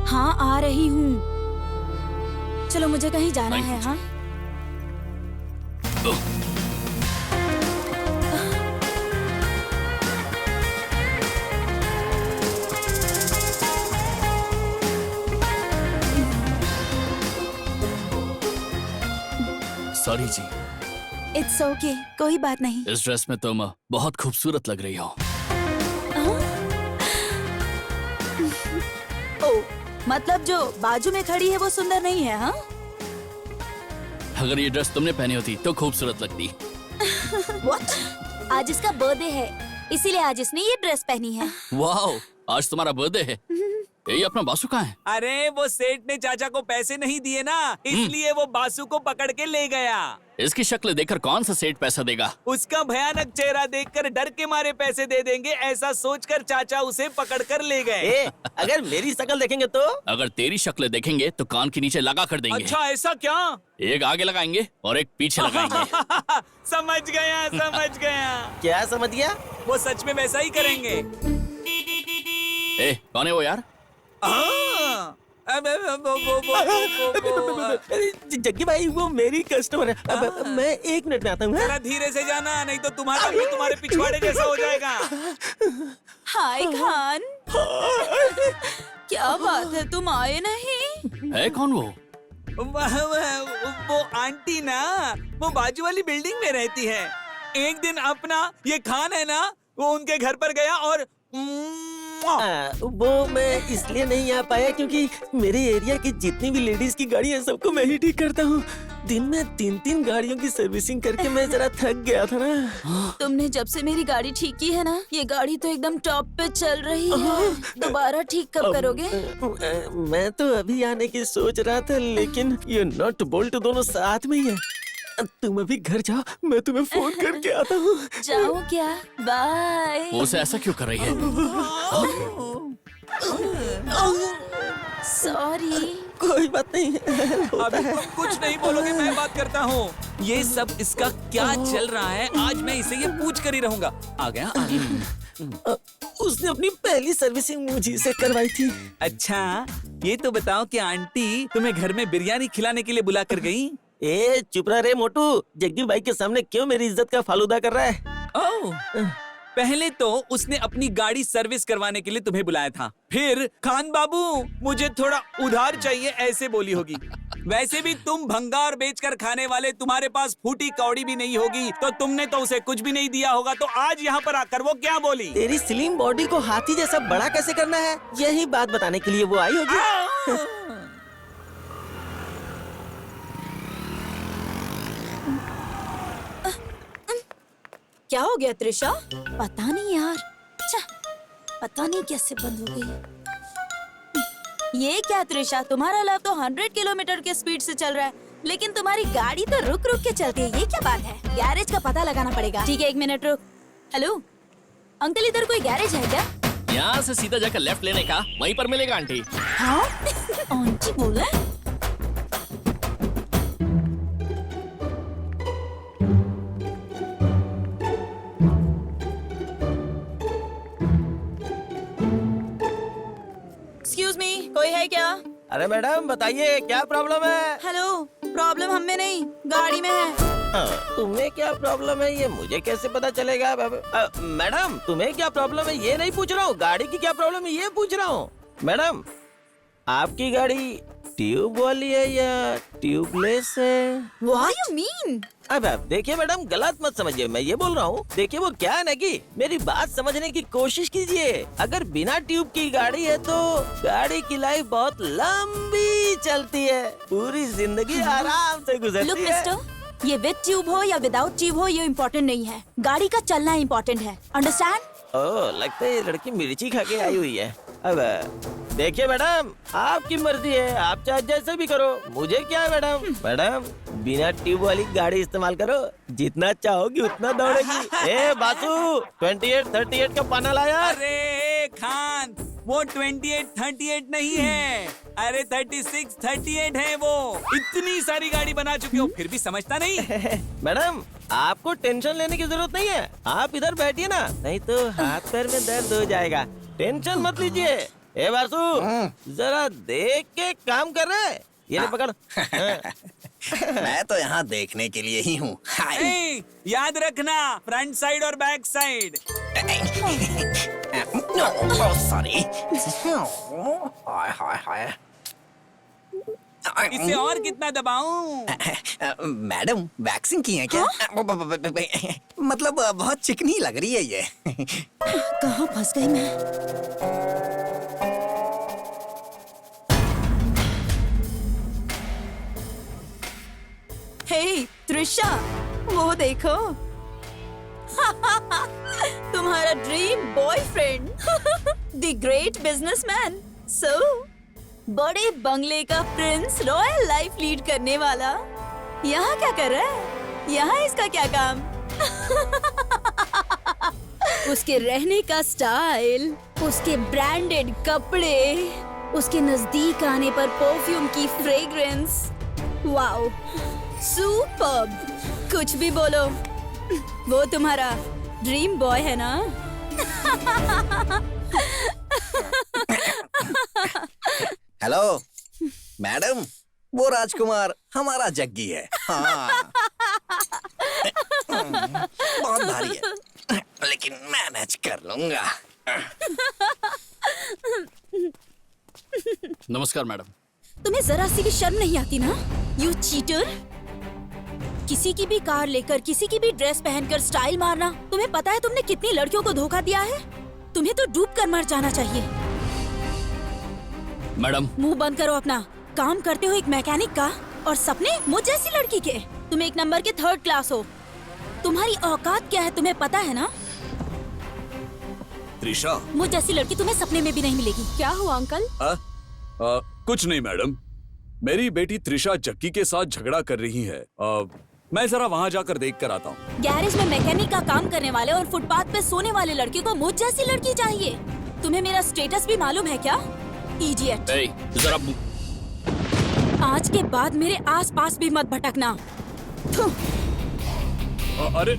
हाँ आ रही हूँ। चलो मुझे कहीं जाना है। हाँ सॉरी जी, इट्स ओके, कोई बात नहीं। इस ड्रेस में तुम बहुत खूबसूरत लग रही हो। ओ, मतलब जो बाजू में खड़ी है वो सुंदर नहीं है? हाँ, अगर ये ड्रेस तुमने पहनी होती तो खूबसूरत लगती। What? आज इसका बर्थडे है, इसीलिए आज इसने ये ड्रेस पहनी है। वाओ, आज तुम्हारा बर्थडे है। ये अपना बासु कहाँ है? अरे वो सेठ ने चाचा को पैसे नहीं दिए ना, इसलिए वो बासु को पकड़ के ले गया। इसकी शक्ल देखकर कौन सा सेठ पैसा देगा? उसका भयानक चेहरा देखकर डर के मारे पैसे दे देंगे, ऐसा सोचकर चाचा उसे पकड़ कर ले गए। अगर मेरी शक्ल देखेंगे तो? अगर तेरी शक्ल देखेंगे तो कान के नीचे लगा कर देंगे। अच्छा, ऐसा क्या? एक आगे लगाएंगे और एक पीछे लगाएंगे। समझ गया, समझ गया। क्या समझ गया? वो सच में वैसा ही करेंगे। कौन है वो यार? जग्गी भाई, वो मेरी कस्टमर है। अब मैं 1 मिनट में आता हूँ। जरा धीरे से जाना, नहीं तो तुम्हारा भी तुम्हारे पिछवाड़े जैसा हो जाएगा। हाय खान, क्या बात है, तुम आए नहीं? है कौन वो? वो आंटी ना, वो बाजू वाली बिल्डिंग में रहती है। एक दिन अपना ये खान है ना, वो उनके घर पर गया और वो मैं इसलिए नहीं आ पाया क्योंकि मेरे एरिया की जितनी भी लेडीज की गाड़ी है सबको मैं ही ठीक करता हूँ। दिन में 3-3 गाड़ियों की सर्विसिंग करके मैं जरा थक गया था ना। तुमने जब से मेरी गाड़ी ठीक की है ना, ये गाड़ी तो एकदम टॉप पे चल रही है। दोबारा ठीक कब करोगे? मैं तो अभी आने की सोच रहा था, लेकिन ये नट बोल्ट दोनों साथ में ही है। तुम अभी घर जाओ, मैं तुम्हें फोन करके आता हूँ। जाओ क्या? बाय। उसे ऐसा क्यों कर रही है? सॉरी। कोई बात नहीं। अभी तुम कुछ नहीं बोलोगे, मैं बात करता हूँ। ये सब इसका क्या चल रहा है, आज मैं इसे ये पूछ कर ही रहूंगा। आ गया? उसने अपनी पहली सर्विसिंग मुझे से करवाई थी। अच्छा, ये तो बताओ कि आंटी तुम्हें घर में बिरयानी खिलाने के लिए बुला कर गई? चुप रहा रे मोटू, जगदीप भाई के सामने क्यों मेरी इज्जत का फालूदा कर रहा है? ओह, पहले तो उसने अपनी गाड़ी सर्विस करवाने के लिए तुम्हें बुलाया था, फिर खान बाबू मुझे थोड़ा उधार चाहिए ऐसे बोली होगी। वैसे भी तुम भंगार बेचकर खाने वाले, तुम्हारे पास फूटी कौड़ी भी नहीं होगी, तो तुमने तो उसे कुछ भी नहीं दिया होगा। तो आज यहाँ पर आकर वो क्या बोली? तेरी स्लिम बॉडी को हाथी जैसा बड़ा कैसे करना है, यही बात बताने के लिए वो आई होगी। क्या हो गया त्रिशा? पता नहीं यार, पता नहीं कैसे बंद हो गई। ये क्या त्रिशा, तुम्हारा लव तो 100 किलोमीटर के स्पीड से चल रहा है, लेकिन तुम्हारी गाड़ी तो रुक रुक के चलती है। ये क्या बात है? गैरेज का पता लगाना पड़ेगा। ठीक है, 1 मिनट रुक। हेलो अंकल, इधर कोई गैरेज है क्या? यहाँ से सीधा जाकर लेफ्ट लेने का, वहीं पर मिलेगा आंटी। हाँ आंटी बोला? एक्सक्यूज मी, कोई है क्या? अरे मैडम बताइए क्या प्रॉब्लम है? हेलो, प्रॉब्लम हम में नहीं, गाड़ी में है। तुम्हें क्या प्रॉब्लम है ये मुझे कैसे पता चलेगा? मैडम तुम्हें क्या प्रॉब्लम है ये नहीं पूछ रहा हूँ, गाड़ी की क्या प्रॉब्लम है ये पूछ रहा हूँ। मैडम आपकी गाड़ी ट्यूब वाली है या ट्यूबलेस है? What you mean? अब देखिए मैडम गलत मत समझिए, मैं ये बोल रहा हूँ, देखिए वो क्या है ना कि मेरी बात समझने की कोशिश कीजिए। अगर बिना ट्यूब की गाड़ी है तो गाड़ी की लाइफ बहुत लंबी चलती है, पूरी जिंदगी आराम से Look, गुजरती है। मिस्टर, ये विद ट्यूब हो या विदाउट ट्यूब हो ये इम्पोर्टेंट नहीं है, गाड़ी का चलना इम्पोर्टेंट है। अंडरस्टैंड? ओह लगता है ये लड़की मिर्ची खा के आई हुई है। अब देखिए मैडम आपकी मर्जी है, आप चाहे जैसे भी करो, मुझे क्या है मैडम। मैडम बिना ट्यूब वाली गाड़ी इस्तेमाल करो, जितना चाहोगी उतना दौड़ेगी। ए बासु 28-38 का पाना लाया। अरे खान, वो 28-38 नहीं है, अरे 36-38 है वो। इतनी सारी गाड़ी बना चुके हो फिर भी समझता नहीं। मैडम आपको टेंशन लेने की जरूरत नहीं है, आप इधर बैठिए ना, नहीं तो हाथ पैर में दर्द हो जाएगा। टेंशन मत लीजिए। ए बासु जरा देख के काम कर रहे, ये ले पकड़। मैं तो यहाँ देखने के लिए ही हूँ। याद रखना, फ्रंट साइड और बैक साइड। सॉरी। हाय हाय हाय। इसे और कितना दबाऊं? मैडम वैक्सिंग की है क्या? मतलब बहुत चिकनी लग रही है ये। कहाँ फंस गई मैं? हे त्रिशा, वो देखो। तुम्हारा dream boyfriend, the great businessman. सो बड़े बंगले का प्रिंस, रॉयल लाइफ लीड करने वाला यहाँ क्या कर रहा है? यहाँ इसका क्या काम? उसके रहने का स्टाइल, उसके ब्रांडेड कपड़े, उसके नजदीक आने पर परफ्यूम की फ्रेग्रेंस, वाओ सुपर्ब। कुछ भी बोलो, वो तुम्हारा ड्रीम बॉय है ना? हेलो मैडम, वो राजकुमार हमारा जग्गी है। हाँ बहुत भारी है लेकिन मैनेज कर लूंगा। नमस्कार मैडम। तुम्हें जरा सी भी शर्म नहीं आती ना? You cheater! किसी की भी कार लेकर, किसी की भी ड्रेस पहनकर स्टाइल मारना। तुम्हें पता है तुमने कितनी लड़कियों को धोखा दिया है? तुम्हें तो डूब कर मर जाना चाहिए। मैडम मुंह बंद करो अपना। काम करते हो एक मैकेनिक का और सपने मुझ जैसी लड़की के। तुम एक नंबर के 3rd क्लास हो। तुम्हारी औकात क्या है तुम्हें पता है ना? त्रिशा, मुझ जैसी लड़की तुम्हें सपने में भी नहीं मिलेगी। क्या हुआ अंकल? कुछ नहीं मैडम, मेरी बेटी त्रिशा जग्गी के साथ झगड़ा कर रही है। मैं जरा वहाँ जाकर देख कर आता हूँ। गैरेज में मैकेनिक का काम करने वाले और फुटपाथ पे सोने वाले लड़के को मुझ जैसी लड़की चाहिए। तुम्हें मेरा स्टेटस भी मालूम है क्या? इडियट! जरा आज के बाद मेरे आसपास भी मत भटकना। अरे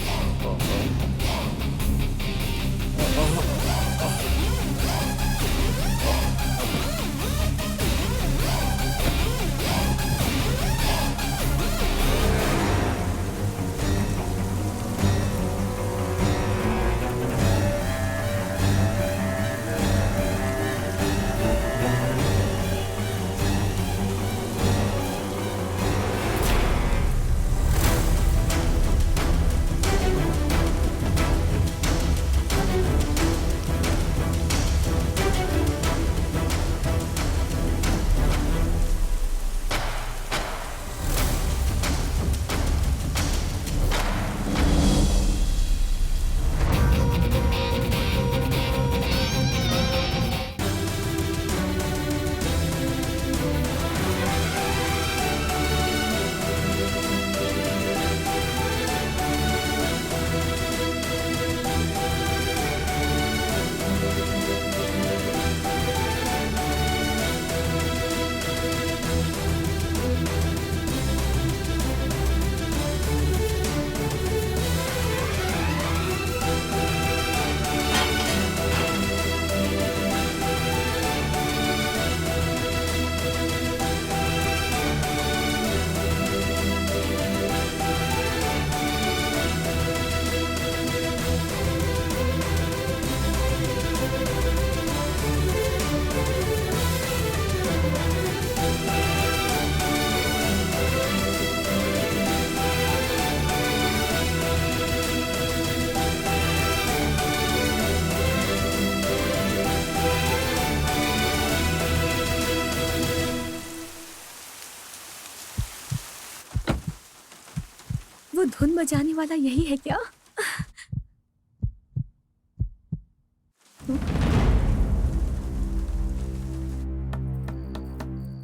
वो धुन बजाने वाला यही है क्या?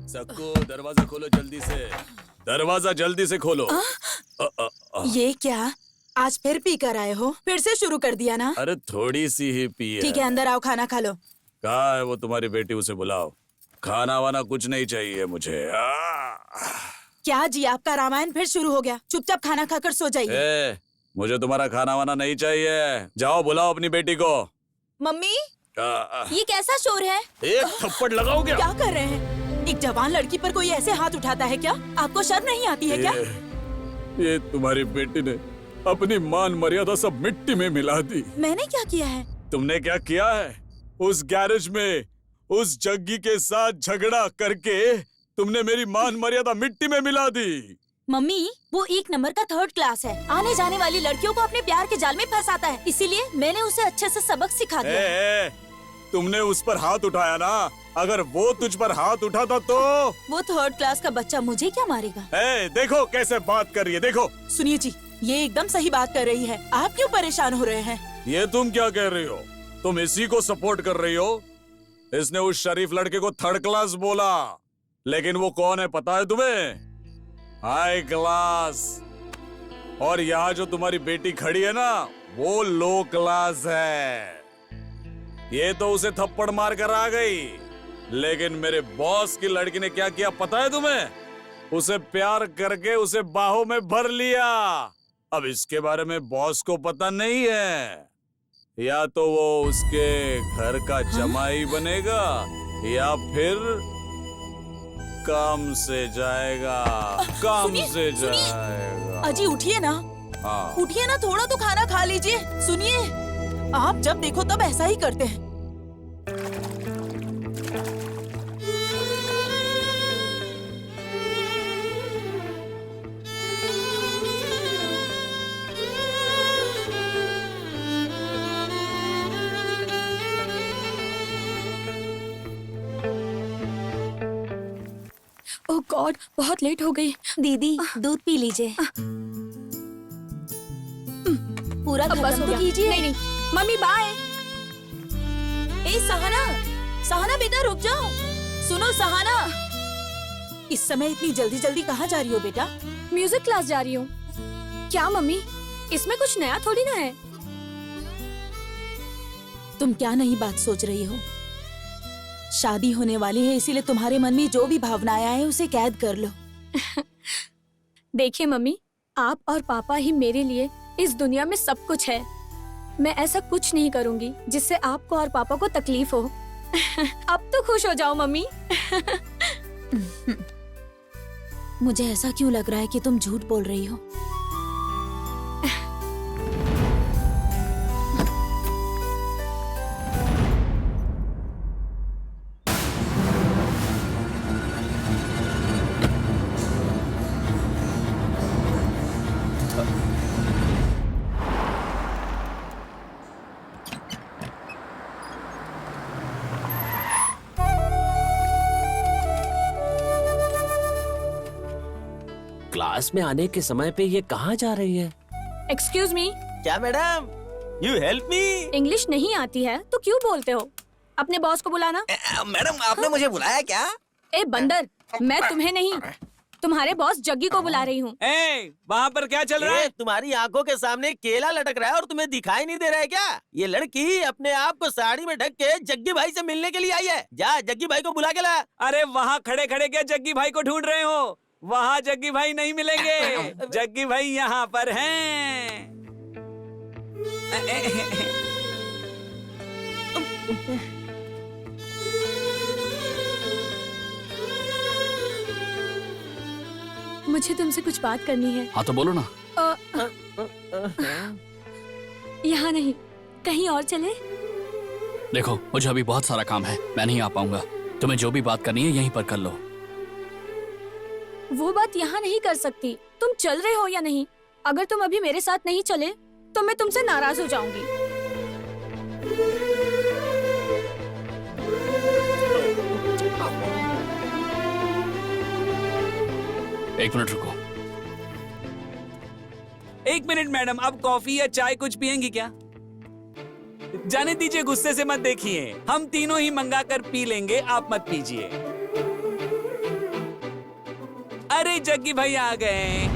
सक्कू, दरवाजा खोलो जल्दी से। दरवाजा जल्दी से खोलो। ये क्या? आज फिर पी कर आए हो? फिर से शुरू कर दिया ना? अरे थोड़ी सी ही पी है। ठीक है, अंदर आओ, खाना खा लो। कहाँ है वो तुम्हारी बेटी? उसे बुलाओ। खाना वाना कुछ नहीं चाहिए मुझे। क्या जी, आपका रामायण फिर शुरू हो गया। चुपचाप खाना खाकर सो जाइए। मुझे तुम्हारा खाना वाना नहीं चाहिए। जाओ बुलाओ अपनी बेटी को। मम्मी, आ, ये कैसा शोर है? एक थप्पड़ लगाओगे? क्या कर रहे हैं? एक जवान लड़की पर कोई ऐसे हाथ उठाता है क्या? आपको शर्म नहीं आती है क्या? ये तुम्हारी बेटी ने अपनी मान मर्यादा सब मिट्टी में मिला दी। मैंने क्या किया है? तुमने क्या किया है? उस गैरेज में उस जग्गी के साथ झगड़ा करके तुमने मेरी मान मर्यादा मिट्टी में मिला दी। मम्मी, वो 1 नंबर का 3rd क्लास है। आने जाने वाली लड़कियों को अपने प्यार के जाल में फंसाता है। इसीलिए मैंने उसे अच्छे से सबक सिखा दिया। तुमने उस पर हाथ उठाया ना? अगर वो तुझ पर हाथ उठाता तो? वो 3rd क्लास का बच्चा मुझे क्या मारेगा? देखो कैसे बात कर रही है, देखो। सुनिए जी, ये एकदम सही बात कर रही है। आप क्यों परेशान हो रहे हैं? ये तुम क्या कह रही हो? तुम इसी को सपोर्ट कर रही हो? इसने उस शरीफ लड़के को 3rd क्लास बोला, लेकिन वो कौन है पता है तुम्हें? High class. और यहाँ जो तुम्हारी बेटी खड़ी है ना, वो लो क्लास है। ये तो उसे थप्पड़ मार कर आ गई, लेकिन मेरे बॉस की लड़की ने क्या किया पता है तुम्हें? उसे प्यार करके उसे बाहों में भर लिया। अब इसके बारे में बॉस को पता नहीं है। या तो वो उसके घर का जमाई बनेगा या फिर काम से जाएगा। काम से जाएगा। अजी उठिए ना। हाँ। उठिए ना, थोड़ा तो खाना खा लीजिए। सुनिए, आप जब देखो तब ऐसा ही करते हैं। ओह गॉड, बहुत लेट हो गई। दीदी, दूध पी लीजिए। पूरा अब बस खत्म हो तो गया। कीजिए। नहीं, मम्मी बाय। ए सहाना, सहाना बेटा रुक जाओ। सुनो सहाना, इस समय इतनी जल्दी जल्दी कहाँ जा रही हो बेटा? म्यूजिक क्लास जा रही हूँ। क्या मम्मी, इसमें कुछ नया थोड़ी ना है। तुम क्या नई बात सोच रही हो? शादी होने वाली है, इसीलिए तुम्हारे मन में जो भी भावनाएं आए उसे कैद कर लो। देखिए मम्मी, आप और पापा ही मेरे लिए इस दुनिया में सब कुछ है। मैं ऐसा कुछ नहीं करूंगी जिससे आपको और पापा को तकलीफ हो। अब तो खुश हो जाओ मम्मी। मुझे ऐसा क्यों लग रहा है कि तुम झूठ बोल रही हो? क्लास में आने के समय पे ये कहाँ जा रही है? Excuse me. क्या madam? You help me. English नहीं आती है तो क्यों बोलते हो? अपने बॉस को बुलाना। मैडम आपने मुझे बुलाया क्या? ए बंदर, मैं तुम्हें नहीं, तुम्हारे बॉस जग्गी को बुला रही हूँ। वहाँ पर क्या चल रहा है? तुम्हारी आंखों के सामने केला लटक रहा है और तुम्हें दिखाई नहीं दे रहा है क्या? ये लड़की अपने आप को साड़ी में ढक के जग्गी भाई से मिलने के लिए आई है। जा जग्गी भाई को बुला के ला। अरे वहाँ खड़े खड़े क्या जग्गी भाई को ढूंढ रहे हो? वहाँ जग्गी भाई नहीं मिलेंगे। जग्गी भाई यहाँ पर हैं। मुझे तुमसे कुछ बात करनी है। हाँ तो बोलो ना। यहाँ नहीं, कहीं और चले? देखो मुझे अभी बहुत सारा काम है, मैं नहीं आ पाऊंगा। तुम्हें जो भी बात करनी है यहीं पर कर लो। वो बात यहाँ नहीं कर सकती। तुम चल रहे हो या नहीं? अगर तुम अभी मेरे साथ नहीं चले तो मैं तुमसे नाराज हो जाऊंगी। एक मिनट रुको। एक मिनट मैडम, आप कॉफी या चाय कुछ पियेंगी क्या? जाने दीजिए, गुस्से से मत देखिए, हम तीनों ही मंगा कर पी लेंगे, आप मत पीजिए। अरे जग्गी भाई आ गए।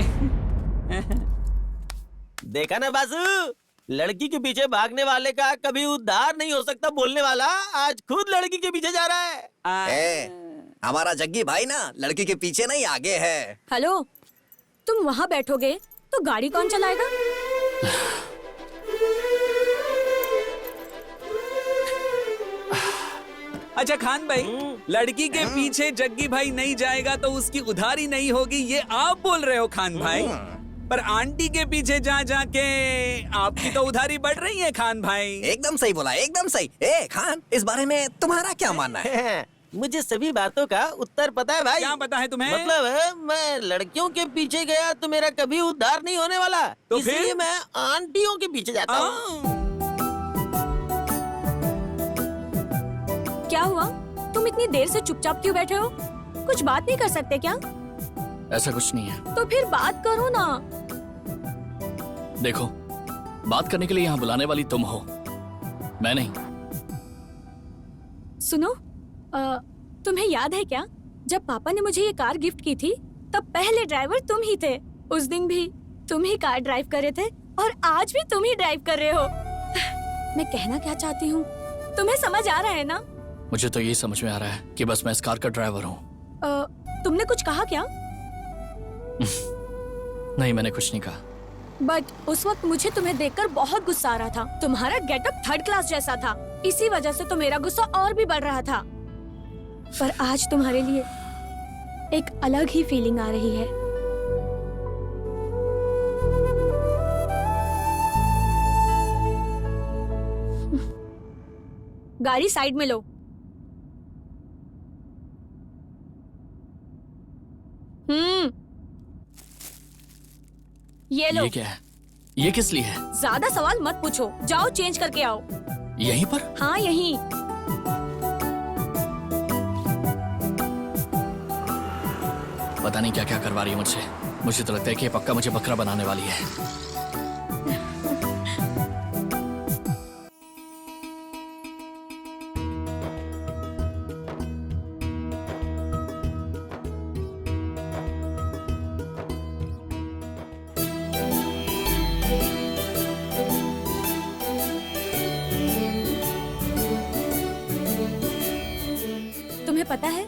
देखा ना बासु, लड़की के पीछे भागने वाले का कभी उद्धार नहीं हो सकता बोलने वाला आज खुद लड़की के पीछे जा रहा है। ए, हमारा जग्गी भाई ना लड़की के पीछे नहीं आगे है। हेलो, तुम वहाँ बैठोगे तो गाड़ी कौन चलाएगा? अच्छा खान भाई, लड़की के पीछे जग्गी भाई नहीं जाएगा तो उसकी उधारी नहीं होगी, ये आप बोल रहे हो खान भाई? पर आंटी के पीछे जा जाके आपकी तो उधारी बढ़ रही है खान भाई। एकदम सही बोला, एकदम सही। ए खान, इस बारे में तुम्हारा क्या मानना है? मुझे सभी बातों का उत्तर पता है भाई। क्या पता है तुम्हें? मतलब मैं लड़कियों के पीछे गया तो मेरा कभी उद्धार नहीं होने वाला, तो इसलिए फिर? मैं आंटियों के पीछे जाता हूँ। क्या हुआ? तुम इतनी देर से चुपचाप क्यों बैठे हो? कुछ बात नहीं कर सकते क्या? ऐसा कुछ नहीं है। तो फिर बात करो ना। देखो, बात करने के लिए यहाँ बुलाने वाली तुम हो, मैं नहीं। सुनो, तुम्हें याद है क्या, जब पापा ने मुझे ये कार गिफ्ट की थी तब पहले ड्राइवर तुम ही थे। उस दिन भी तुम ही कार ड्राइव कर रहे थे और आज भी तुम ही ड्राइव कर रहे हो। मैं कहना क्या चाहती हूँ तुम्हें समझ आ रहा है ना? मुझे तो यही समझ में आ रहा है कि बस मैं इस कार का ड्राइवर हूँ। तुमने कुछ कहा क्या? नहीं, मैंने कुछ नहीं कहा। बट उस वक्त मुझे तुम्हें देखकर बहुत गुस्सा आ रहा था। तुम्हारा गेटअप थर्ड क्लास जैसा था, इसी वजह से तो मेरा गुस्सा और भी बढ़ रहा था। पर आज तुम्हारे लिए एक अलग ही फीलिंग आ रही है। गाड़ी साइड में लो। ये लो। ये क्या है? ये किस लिए है? ज्यादा सवाल मत पूछो, जाओ चेंज करके आओ। यहीं पर? हाँ यहीं। पता नहीं क्या क्या करवा रही है मुझसे। मुझे तो लगता है कि ये पक्का मुझे बकरा बनाने वाली है। तुम्हें पता है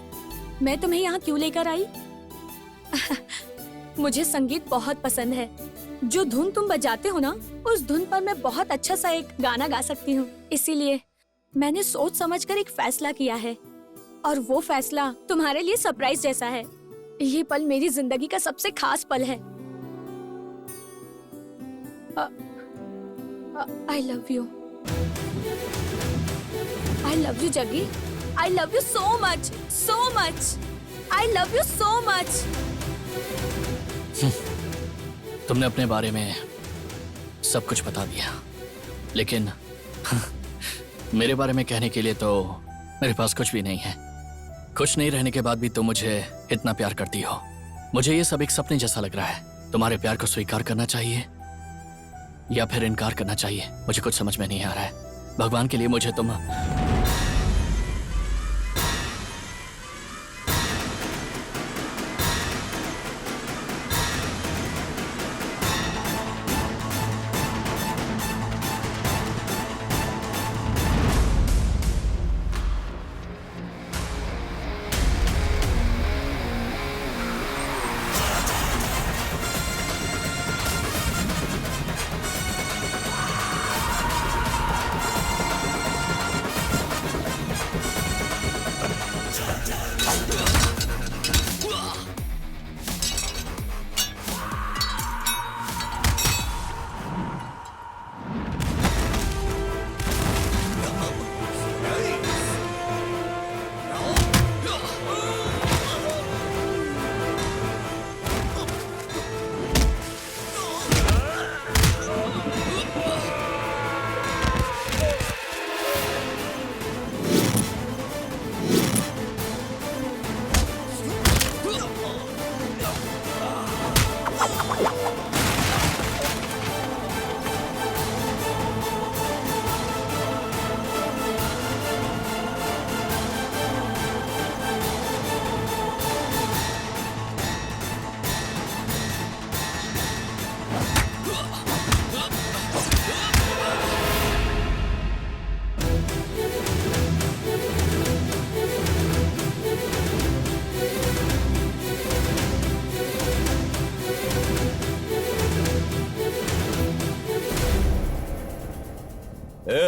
मैं तुम्हें यहाँ क्यों लेकर आई? मुझे संगीत बहुत पसंद है। जो धुन तुम बजाते हो ना, उस धुन पर मैं बहुत अच्छा सा एक गाना गा सकती हूँ। इसीलिए मैंने सोच समझकर एक फैसला किया है, और वो फैसला तुम्हारे लिए सरप्राइज जैसा है। ये पल मेरी जिंदगी का सबसे खास पल है। I love you. I love you Jaggi. I love you so much, so much. I love you so much. तुमने अपने बारे में सब कुछ बता दिया, लेकिन मेरे बारे में कहने के लिए तो मेरे पास कुछ भी नहीं है। कुछ नहीं रहने के बाद भी तुम मुझे इतना प्यार करती हो। मुझे ये सब एक सपने जैसा लग रहा है। तुम्हारे प्यार को स्वीकार करना चाहिए या फिर इनकार करना चाहिए, मुझे कुछ समझ में नहीं आ रहा है। भगवान के लिए मुझे तुम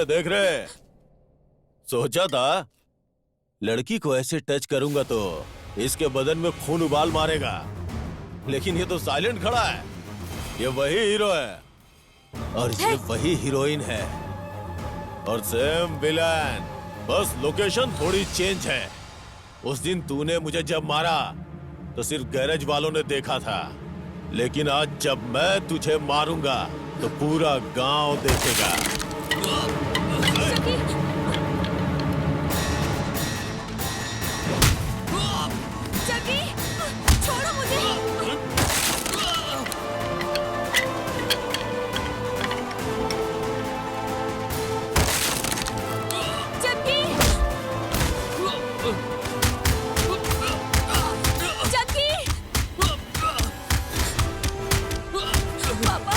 देख रहे? सोचा था लड़की को ऐसे टच करूंगा तो इसके बदन में खून उबाल मारेगा, लेकिन ये तो साइलेंट खड़ा है। ये वही हीरो है और ये वही हीरोइन है और सेम विलन, बस लोकेशन थोड़ी चेंज है। उस दिन तूने मुझे जब मारा तो सिर्फ गैरेज वालों ने देखा था, लेकिन आज जब मैं तुझे मारूंगा तो पूरा गांव देखेगा। जगी, छोड़ो मुझे। जगी, जगी, पापा।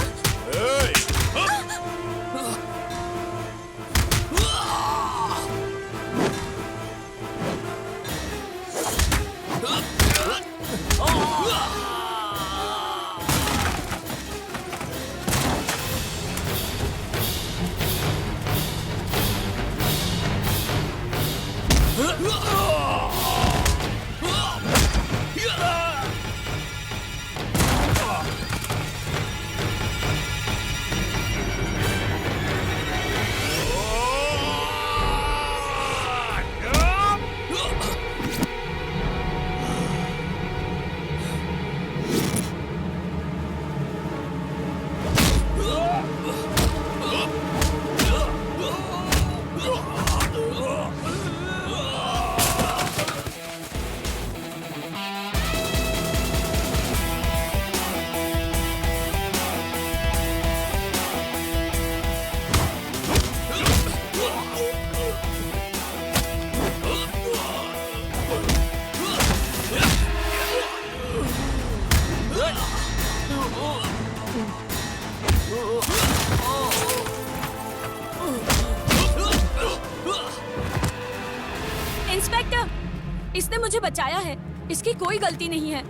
इंस्पेक्टर, इसने मुझे बचाया है, इसकी कोई गलती नहीं है।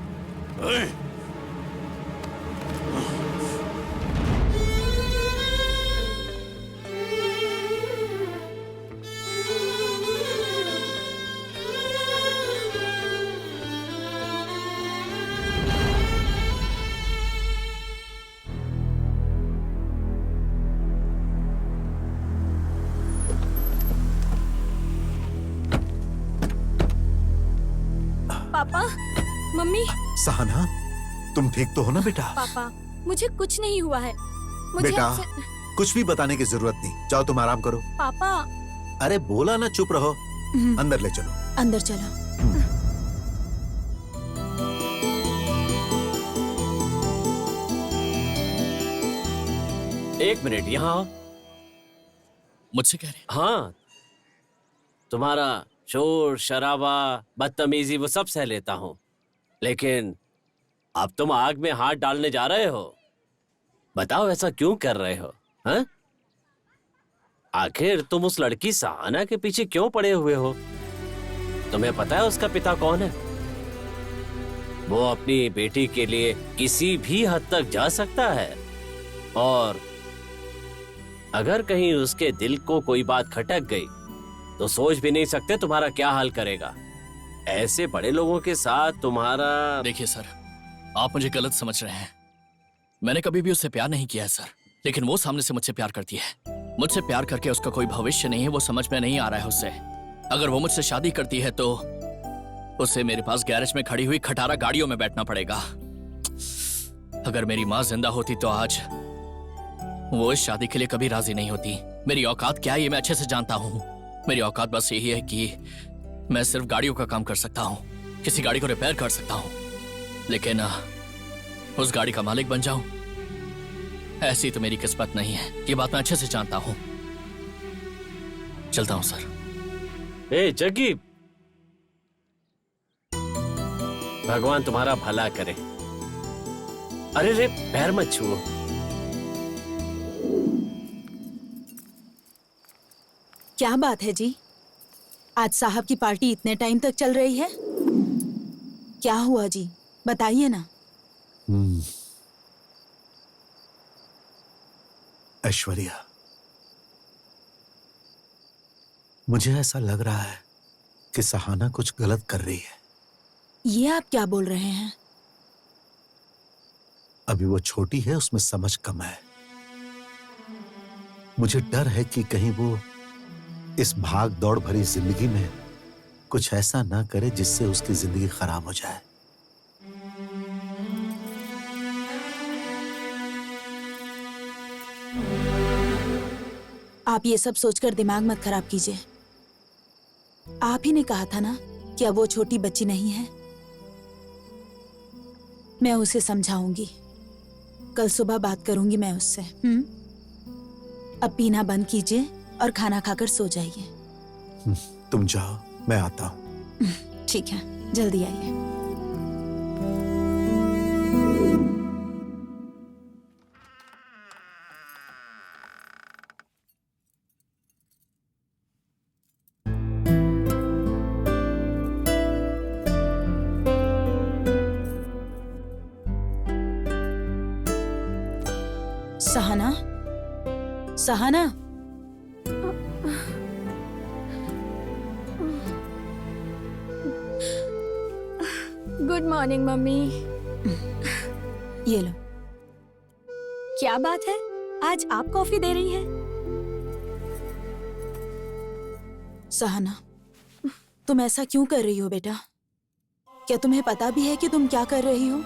पापा, मम्मी। सहाना, तुम ठीक तो हो ना बेटा? पापा, मुझे कुछ नहीं हुआ है। मुझे बेटा, आपसे- कुछ भी बताने की जरूरत नहीं, जाओ तुम आराम करो। पापा। अरे बोला ना, चुप रहो। अंदर ले चलो। अंदर चलो। एक मिनट, यहाँ आओ। मुझसे कह रहे? हाँ, तुम्हारा शोर शराबा बदतमीजी वो सब सह लेता हूँ, लेकिन अब तुम आग में हाथ डालने जा रहे हो। बताओ ऐसा क्यों कर रहे हो? हाँ? आखिर तुम उस लड़की सहाना के पीछे क्यों पड़े हुए हो? तुम्हें पता है उसका पिता कौन है? वो अपनी बेटी के लिए किसी भी हद तक जा सकता है, और अगर कहीं उसके दिल को कोई बात खटक गई तो सोच भी नहीं सकते तुम्हारा क्या हाल करेगा। ऐसे बड़े लोगों के साथ तुम्हारा। देखिए सर, आप मुझे गलत समझ रहे हैं। मैंने कभी भी उससे प्यार नहीं किया है सर, लेकिन वो सामने से मुझसे प्यार करती है। मुझसे प्यार करके उसका कोई भविष्य नहीं है, वो समझ में नहीं आ रहा है उससे। अगर वो मुझसे शादी करती है तो उसे मेरे पास गैरेज में खड़ी हुई खटारा गाड़ियों में बैठना पड़ेगा। अगर मेरी माँ जिंदा होती तो आज वो इस शादी के लिए कभी राजी नहीं होती। मेरी औकात क्या है ये मैं अच्छे से जानता हूँ। मेरी औकात बस यही है कि मैं सिर्फ गाड़ियों का काम कर सकता हूँ, किसी गाड़ी को रिपेयर कर सकता हूँ, लेकिन उस गाड़ी का मालिक बन जाऊं, ऐसी तो मेरी किस्मत नहीं है। ये बात मैं अच्छे से जानता हूँ। चलता हूँ सर। ए जग्गी, भगवान तुम्हारा भला करे। अरे रे, पैर मत छुओ। क्या बात है जी, आज साहब की पार्टी इतने टाइम तक चल रही है? क्या हुआ जी, बताइए ना। ऐश्वर्या, मुझे ऐसा लग रहा है कि सहाना कुछ गलत कर रही है। ये आप क्या बोल रहे हैं? अभी वो छोटी है, उसमें समझ कम है। मुझे डर है कि कहीं वो इस भाग दौड़ भरी जिंदगी में कुछ ऐसा ना करे जिससे उसकी जिंदगी खराब हो जाए। आप ये सब सोचकर दिमाग मत खराब कीजिए। आप ही ने कहा था ना कि अब वो छोटी बच्ची नहीं है। मैं उसे समझाऊंगी। कल सुबह बात करूंगी मैं उससे। अब पीना बंद कीजिए और खाना खाकर सो जाइए। तुम जाओ, मैं आता हूं। ठीक है, जल्दी आइए। Sahana, Sahana, good morning mummy. ये लो। क्या बात है, आज आप कॉफी दे रही हैं? सहाना, तुम ऐसा क्यों कर रही हो बेटा? क्या तुम्हें पता भी है कि तुम क्या कर रही हो?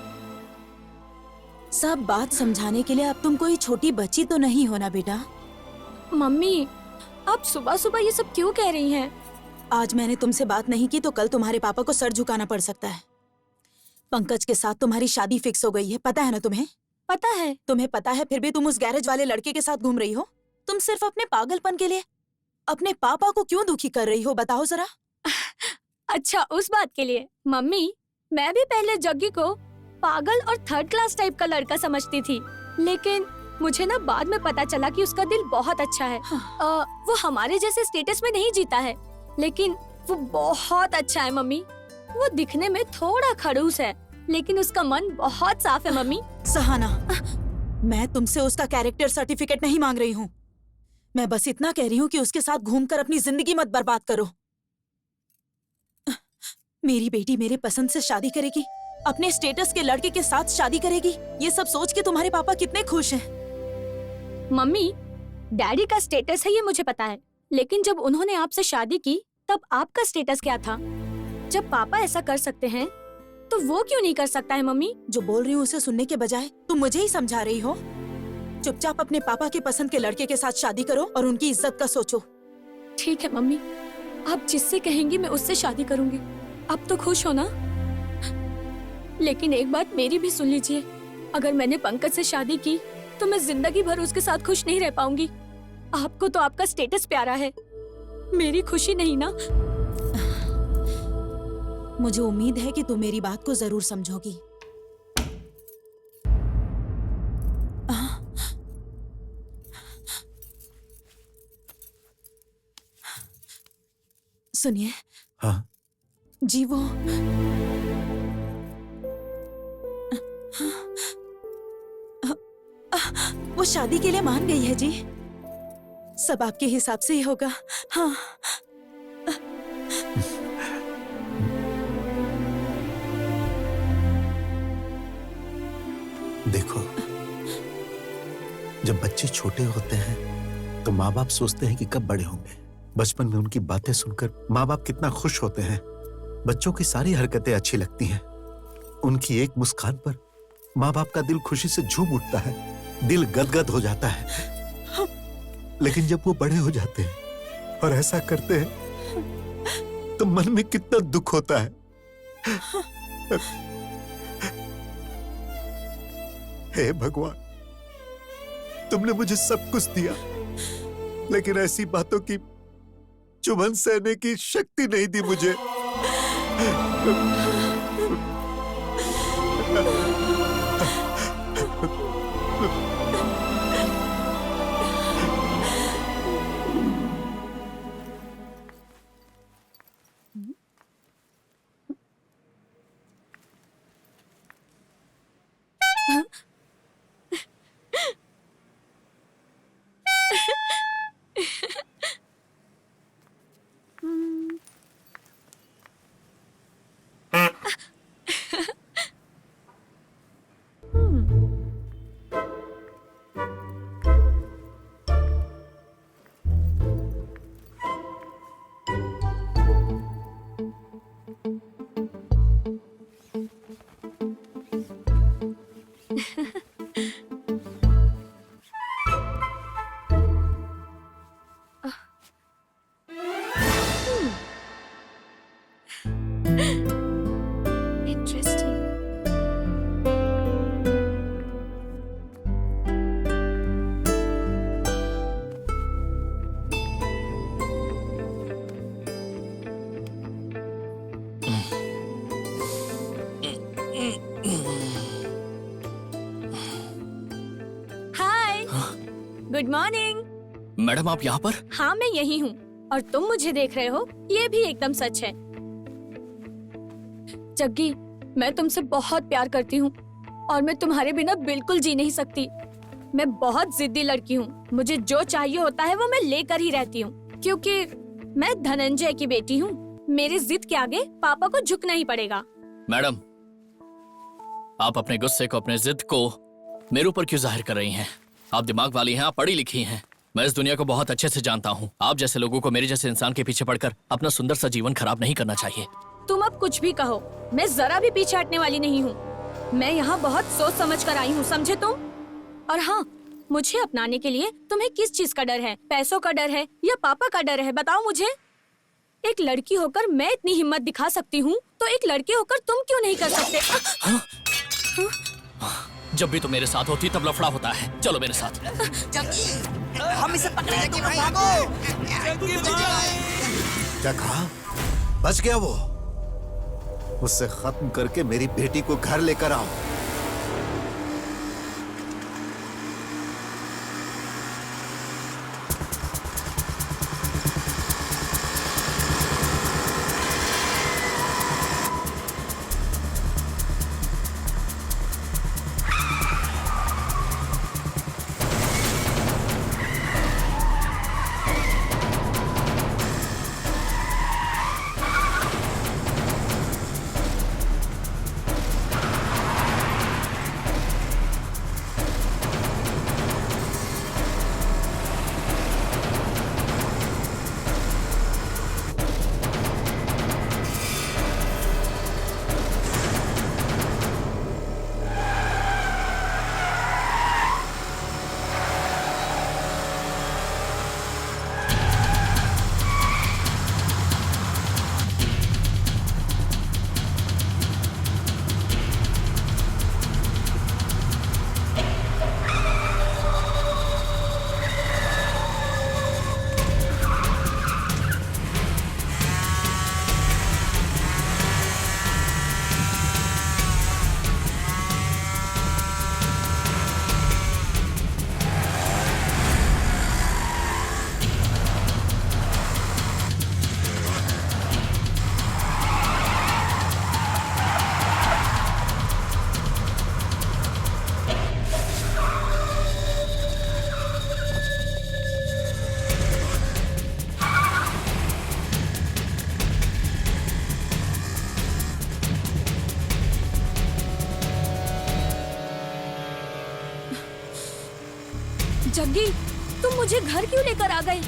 सब बात समझाने के लिए अब तुम कोई छोटी बच्ची तो नहीं हो ना बेटा। मम्मी, आप सुबह सुबह ये सब क्यों कह रही हैं? आज मैंने तुमसे बात नहीं की तो कल तुम्हारे पापा को सर झुकाना पड़ सकता है। पंकज के साथ तुम्हारी शादी फिक्स हो गई है, पता है ना तुम्हें? पता है। तुम्हें पता है, फिर भी तुम उस गैरेज वाले लड़के के साथ घूम रही हो। तुम सिर्फ अपने पागलपन के लिए अपने पापा को क्यों दुखी कर रही हो, बताओ जरा। अच्छा, उस बात के लिए? मम्मी, मैं भी पहले जग्गी को पागल और थर्ड क्लास टाइप का लड़का समझती थी, लेकिन मुझे ना बाद में पता चला कि उसका दिल बहुत अच्छा है। वो हमारे जैसे स्टेटस में नहीं जीता है, लेकिन वो बहुत अच्छा है मम्मी। वो दिखने में थोड़ा खड़ूस है, लेकिन उसका मन बहुत साफ है मम्मी। सहाना, मैं तुमसे उसका कैरेक्टर सर्टिफिकेट नहीं मांग रही हूँ। मैं बस इतना कह रही हूँ कि उसके साथ घूमकर अपनी जिंदगी मत बर्बाद करो। मेरी बेटी मेरे पसंद से शादी करेगी, अपने स्टेटस के लड़के के साथ शादी करेगी, ये सब सोच के तुम्हारे पापा कितने खुश हैं। मम्मी, डैडी का स्टेटस है ये मुझे पता है, लेकिन जब उन्होंने आपसे शादी की तब आपका स्टेटस क्या था? जब पापा ऐसा कर सकते हैं तो वो क्यों नहीं कर सकता है मम्मी? जो बोल रही हूँ उसे सुनने के बजाय तुम मुझे ही समझा रही हो। चुपचाप अपने पापा के पसंद के लड़के के साथ शादी करो और उनकी इज्जत का सोचो। ठीक है मम्मी, आप जिससे कहेंगी मैं उससे शादी करूंगी। अब तो खुश हो ना? लेकिन एक बात मेरी भी सुन लीजिए, अगर मैंने पंकज से शादी की तो मैं जिंदगी भर उसके साथ खुश नहीं रह पाऊंगी। आपको तो आपका स्टेटस प्यारा है, मेरी खुशी नहीं ना। मुझे उम्मीद है कि तुम मेरी बात को जरूर समझोगी। सुनिए। हाँ? जी, वो शादी के लिए मान गई है जी। सब आपके हिसाब से ही होगा। हाँ। देखो, जब बच्चे छोटे होते हैं तो माँ बाप सोचते हैं कि कब बड़े होंगे। बचपन में उनकी बातें सुनकर माँ बाप कितना खुश होते हैं। बच्चों की सारी हरकतें अच्छी लगती हैं। उनकी एक मुस्कान पर माँ बाप का दिल खुशी से झूम उठता है, दिल गदगद हो जाता है। लेकिन जब वो बड़े हो जाते हैं और ऐसा करते हैं तो मन में कितना दुख होता है। हे भगवान, तुमने मुझे सब कुछ दिया, लेकिन ऐसी बातों की चुभन सहने की शक्ति नहीं दी मुझे। Good morning. मैडम आप यहाँ पर? हाँ मैं यही हूँ और तुम मुझे देख रहे हो, ये भी एकदम सच है। जग्गी, मैं तुमसे बहुत प्यार करती हूँ और मैं तुम्हारे बिना बिल्कुल जी नहीं सकती। मैं बहुत जिद्दी लड़की हूँ, मुझे जो चाहिए होता है वो मैं लेकर ही रहती हूँ, क्योंकि मैं धनंजय की बेटी हूँ। मेरी जिद के आगे पापा को झुकना ही पड़ेगा। मैडम, आप अपने गुस्से को, अपने जिद को मेरे ऊपर क्यों जाहिर कर रही हैं? आप दिमाग वाली हैं, आप पढ़ी लिखी हैं। मैं इस दुनिया को बहुत अच्छे से जानता हूँ। आप जैसे लोगों को मेरे जैसे इंसान के पीछे पड़कर अपना सुंदर सा जीवन खराब नहीं करना चाहिए। तुम अब कुछ भी कहो, मैं जरा भी पीछे हटने वाली नहीं हूँ। मैं यहाँ बहुत सोच समझ कर आई हूँ, समझे तुम? और हाँ, मुझे अपनाने के लिए तुम्हें किस चीज का डर है? पैसों का डर है या पापा का डर है? बताओ मुझे। एक लड़की होकर मैं इतनी हिम्मत दिखा सकती हूँ, तो एक लड़के होकर तुम क्यों नहीं कर सकते? जब भी तुम मेरे साथ होती तब लफड़ा होता है। चलो मेरे साथ। हम इसे पकड़ेंगे, तुम लोग भागो। क्या कहा? बच गया वो? उससे खत्म करके मेरी बेटी को घर लेकर आओ। जग्गी, तुम मुझे घर क्यों लेकर आ गए?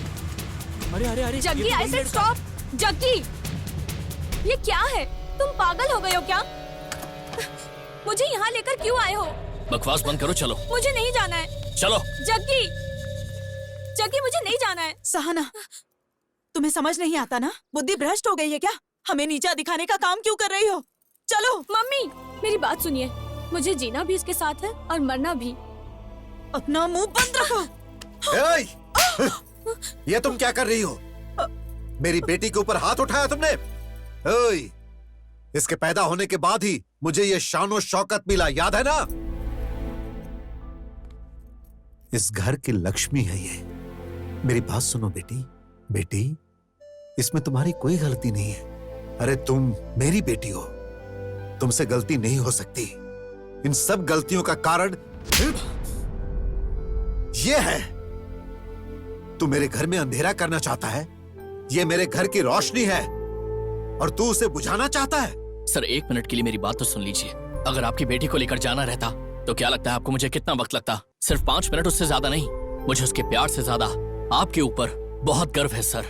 अरे अरे अरे Jaggi, I said stop. Jaggi, ये क्या है? तुम पागल हो गए हो क्या? मुझे यहाँ लेकर क्यों आए हो? बकवास बंद करो, चलो। मुझे नहीं जाना है। चलो। जग्गी, जग्गी मुझे नहीं जाना है। सहाना, तुम्हें समझ नहीं आता ना? बुद्धि भ्रष्ट हो गई है क्या? हमें नीचा दिखाने का काम क्यों कर रही हो? चलो। मम्मी, मेरी बात सुनिए। मुझे जीना भी इसके साथ है और मरना भी। अपना मुंह बंद रखो। ये तुम क्या कर रही हो? मेरी बेटी के ऊपर हाथ उठाया तुमने? ओए, इसके पैदा होने के बाद ही मुझे ये शान शौकत मिला, याद है ना? इस घर की लक्ष्मी है ये। मेरी बात सुनो बेटी। बेटी, इसमें तुम्हारी कोई गलती नहीं है। अरे तुम मेरी बेटी हो, तुमसे गलती नहीं हो सकती। इन सब गलतियों का कारण ये है। तू मेरे घर में अंधेरा करना चाहता है। ये मेरे घर की रोशनी है और तू उसे बुझाना चाहता है। सर, 1 मिनट के लिए मेरी बात तो सुन लीजिए। अगर आपकी बेटी को लेकर जाना रहता तो क्या लगता है आपको मुझे कितना वक्त लगता? सिर्फ 5 मिनट, उससे ज्यादा नहीं। मुझे उसके प्यार से ज्यादा आपके ऊपर बहुत गर्व है सर।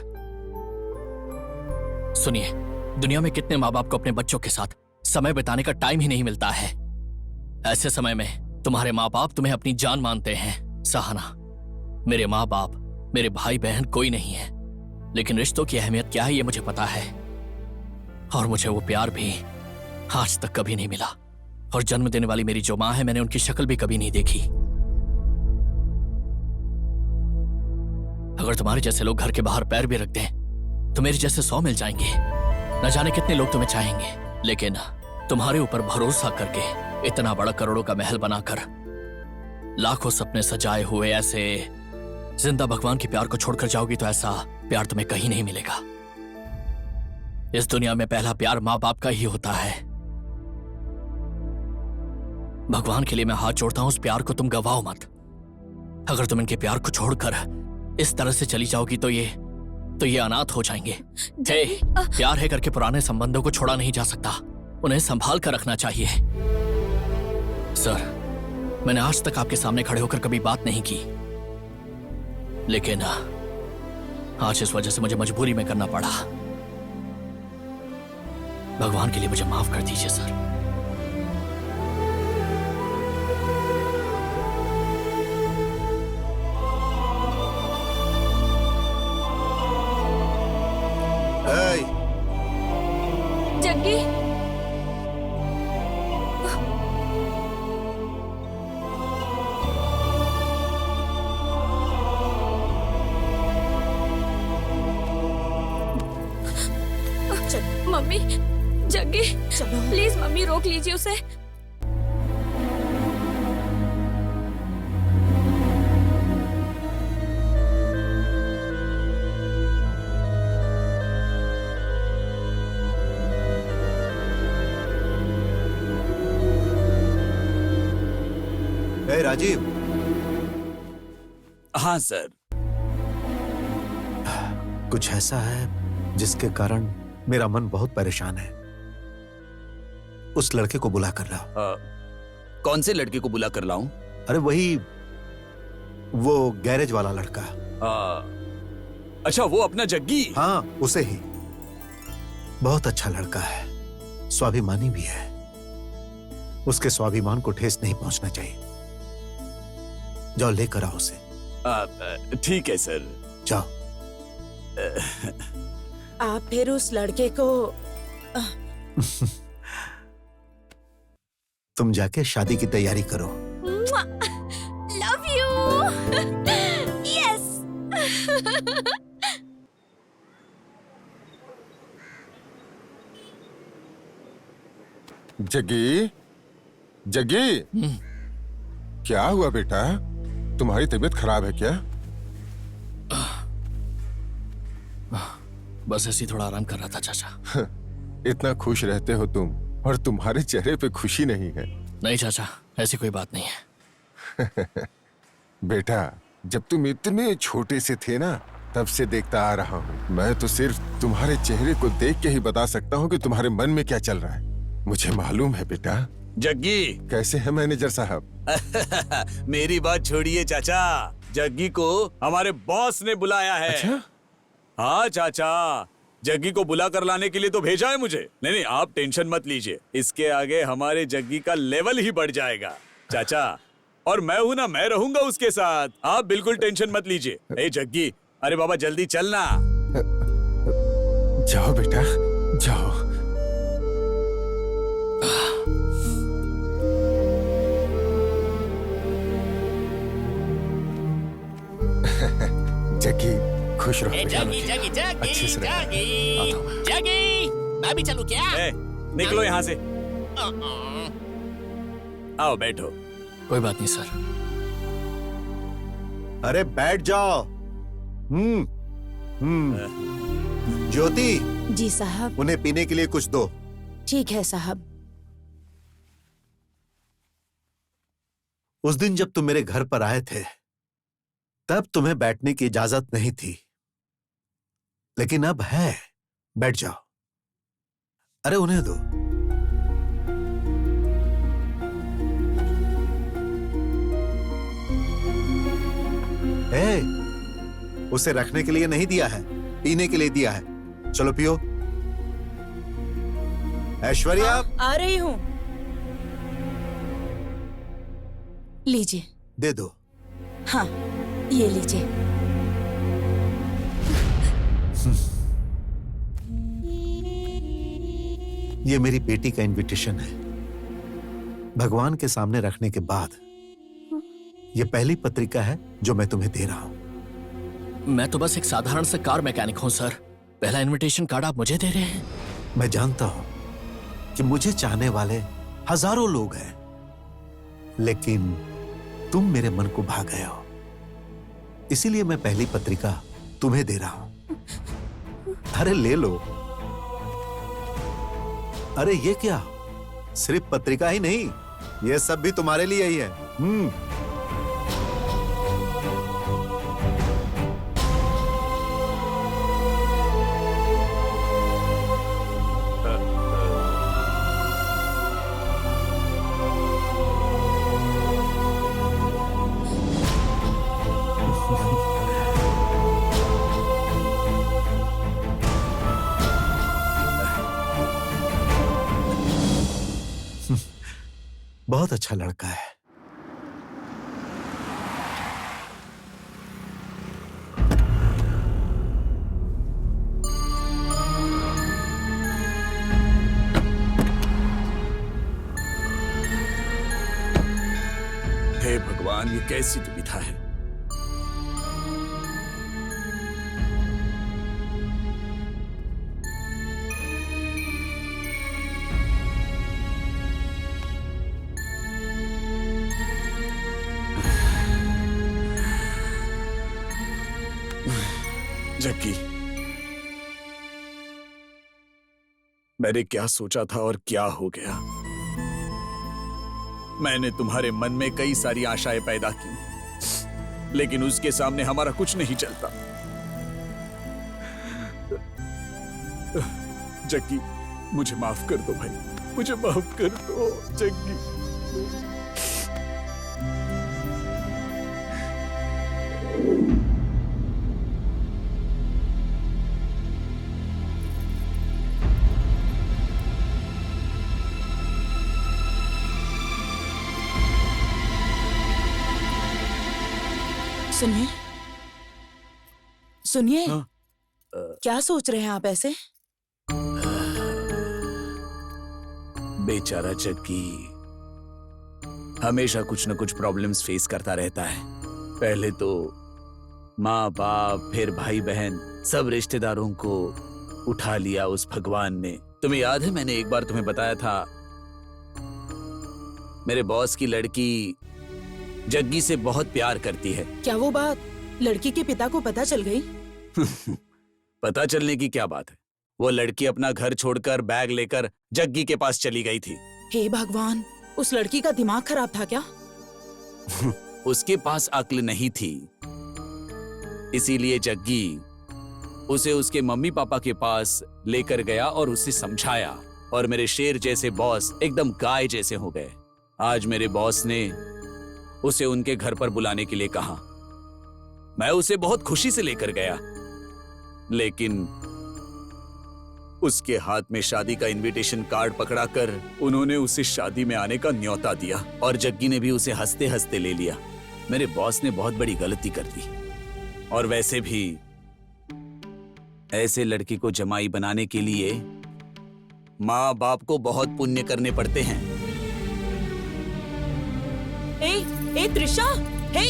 सुनिए, दुनिया में कितने माँ बाप को अपने बच्चों के साथ समय बिताने का टाइम ही नहीं मिलता है। ऐसे समय में तुम्हारे माँ बाप तुम्हें अपनी जान मानते हैं। सहाना, मेरे माँ बाप, मेरे भाई बहन कोई नहीं है, लेकिन रिश्तों की अहमियत क्या है ये मुझे पता है। और मुझे वो प्यार भी आज तक कभी नहीं मिला। और जन्म देने वाली मेरी जो माँ है, मैंने उनकी शक्ल भी कभी नहीं देखी। अगर तुम्हारे जैसे लोग घर के बाहर पैर भी रख दें तो मेरे जैसे 100 मिल जाएंगे। न जाने कितने लोग तुम्हें चाहेंगे, लेकिन तुम्हारे ऊपर भरोसा करके इतना बड़ा करोड़ों का महल बनाकर लाखों सपने सजाए हुए ऐसे जिंदा भगवान के प्यार को छोड़कर जाओगी तो ऐसा प्यार तुम्हें कहीं नहीं मिलेगा। इस दुनिया में पहला प्यार माँ बाप का ही होता है। भगवान के लिए मैं हाथ जोड़ता हूं, उस प्यार को तुम गवाओ मत। अगर तुम इनके प्यार को छोड़कर इस तरह से चली जाओगी तो ये अनाथ हो जाएंगे। हे, प्यार है करके पुराने संबंधों को छोड़ा नहीं जा सकता, उन्हें संभाल कर रखना चाहिए। सर, मैंने आज तक आपके सामने खड़े होकर कभी बात नहीं की, लेकिन आज इस वजह से मुझे मजबूरी में करना पड़ा। भगवान के लिए मुझे माफ कर दीजिए सर। जग्गी, मम्मी, जग्गी, चलो प्लीज मम्मी रोक लीजिए उसे। ए राजीव। हाँ सर। कुछ ऐसा है जिसके कारण मेरा मन बहुत परेशान है। उस लड़के को बुला कर लाओ। कौन से लड़के को बुला कर लाऊं? अरे वही, वो गैरेज वाला लड़का। अच्छा, वो अपना जग्गी? हाँ, उसे ही। बहुत अच्छा लड़का है, स्वाभिमानी भी है। उसके स्वाभिमान को ठेस नहीं पहुंचना चाहिए। जाओ लेकर आओ उसे। ठीक है सर। जाओ। आप फिर उस लड़के को तुम जाके शादी की तैयारी करो। Love you. Yes. Jaggi, Jaggi, क्या हुआ बेटा? तुम्हारी तबीयत खराब है क्या? बस ऐसे ही थोड़ा आराम कर रहा था चाचा। इतना खुश रहते हो तुम और तुम्हारे चेहरे पे खुशी नहीं है। नहीं चाचा, ऐसी कोई बात नहीं है। बेटा, जब तुम इतने छोटे से थे ना, तब से देखता आ रहा हूँ। मैं तो सिर्फ तुम्हारे चेहरे को देख के ही बता सकता हूँ कि तुम्हारे मन में क्या चल रहा है। मुझे मालूम है बेटा। जग्गी, कैसे है मैनेजर साहब? मेरी बात छोड़िए चाचा, जग्गी को हमारे बॉस ने बुलाया है। अच्छा? हाँ चाचा, जग्गी को बुला कर लाने के लिए तो भेजा है मुझे। नहीं, आप टेंशन मत लीजिए, इसके आगे हमारे जग्गी का लेवल ही बढ़ जाएगा चाचा। और मैं हूं ना, मैं रहूंगा उसके साथ। आप बिल्कुल टेंशन मत लीजिए। ए जग्गी, अरे बाबा जल्दी चलना। जाओ बेटा, जाओ। जग्गी, खुश रहो बेटा। अच्छे से रहना। जगी, मैं भी चलूं क्या? ए, निकलो यहाँ से। आओ बैठो। कोई बात नहीं सर। अरे बैठ जाओ। ज्योति, जी साहब। उन्हें पीने के लिए कुछ दो। ठीक है साहब। उस दिन जब तुम मेरे घर पर आए थे, तब तुम्हें बैठने की इजाजत नहीं थी, लेकिन अब है। बैठ जाओ। अरे उन्हें दो। उसे रखने के लिए नहीं दिया है, पीने के लिए दिया है। चलो पियो। ऐश्वर्या, आ रही हूँ। लीजिए। दे दो। हाँ, ये लीजिए। ये मेरी बेटी का इनविटेशन है। भगवान के सामने रखने के बाद ये पहली पत्रिका है जो मैं तुम्हें दे रहा हूं। मैं तो बस एक साधारण सा कार मैकेनिक हूं सर। पहला इनविटेशन कार्ड आप मुझे दे रहे हैं? मैं जानता हूं कि मुझे चाहने वाले हजारों लोग हैं, लेकिन तुम मेरे मन को भा गए हो। इसीलिए मैं पहली पत्रिका तुम्हें दे रहा हूं। अरे ले लो। अरे ये क्या, सिर्फ पत्रिका ही नहीं, ये सब भी तुम्हारे लिए ही है। बहुत अच्छा लड़का है। हे भगवान, ये कैसी दुविधा है। जग्गी, मैंने क्या सोचा था और क्या हो गया। मैंने तुम्हारे मन में कई सारी आशाएं पैदा की, लेकिन उसके सामने हमारा कुछ नहीं चलता। जग्गी, मुझे माफ कर दो भाई, मुझे माफ कर दो जग्गी। सुनिए, सुनिए। हाँ? क्या सोच रहे हैं आप ऐसे? बेचारा जग्गी हमेशा कुछ न कुछ प्रॉब्लम्स फेस करता रहता है। पहले तो माँ बाप, फिर भाई बहन, सब रिश्तेदारों को उठा लिया उस भगवान ने। तुम्हें याद है मैंने एक बार तुम्हें बताया था मेरे बॉस की लड़की जग्गी से बहुत प्यार करती है। क्या वो बात लड़की के पिता को पता चल गई? पता चलने की क्या बात है, वो लड़की अपना घर छोड़कर बैग लेकर जग्गी के पास चली गई थी। हे भगवान, उस लड़की का दिमाग खराब था क्या? उसके पास अक्ल नहीं थी, इसीलिए जग्गी उसे उसके मम्मी पापा के पास लेकर गया और उसे समझाया, और मेरे शेर जैसे बॉस एकदम गाय जैसे हो गए। आज मेरे बॉस ने उसे उनके घर पर बुलाने के लिए कहा। मैं उसे बहुत खुशी से लेकर गया, लेकिन उसके हाथ में शादी का इनविटेशन कार्ड पकड़ाकर उन्होंने उसे शादी में आने का न्योता दिया, और जग्गी ने भी उसे हंसते हंसते ले लिया। मेरे बॉस ने बहुत बड़ी गलती कर दी, और वैसे भी ऐसे लड़की को जमाई बनाने के लिए माँ बाप को बहुत पुण्य करने पड़ते हैं। ए त्रिशा, हे!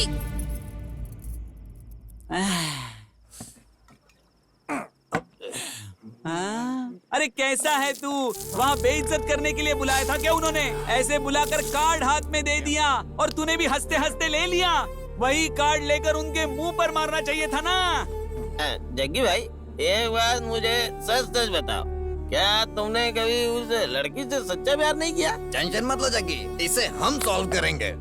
अरे कैसा है तू? वहाँ बेइज्जत करने के लिए बुलाया था क्या उन्होंने? ऐसे बुलाकर कार्ड हाथ में दे दिया और तूने भी हंसते हंसते ले लिया। वही कार्ड लेकर उनके मुंह पर मारना चाहिए था ना। जग्गी भाई, एक बात मुझे सच सच बताओ, क्या तुमने कभी उस लड़की से सच्चा प्यार नहीं किया? टेंशन मत लो जग्गी, इसे हम सॉल्व करेंगे।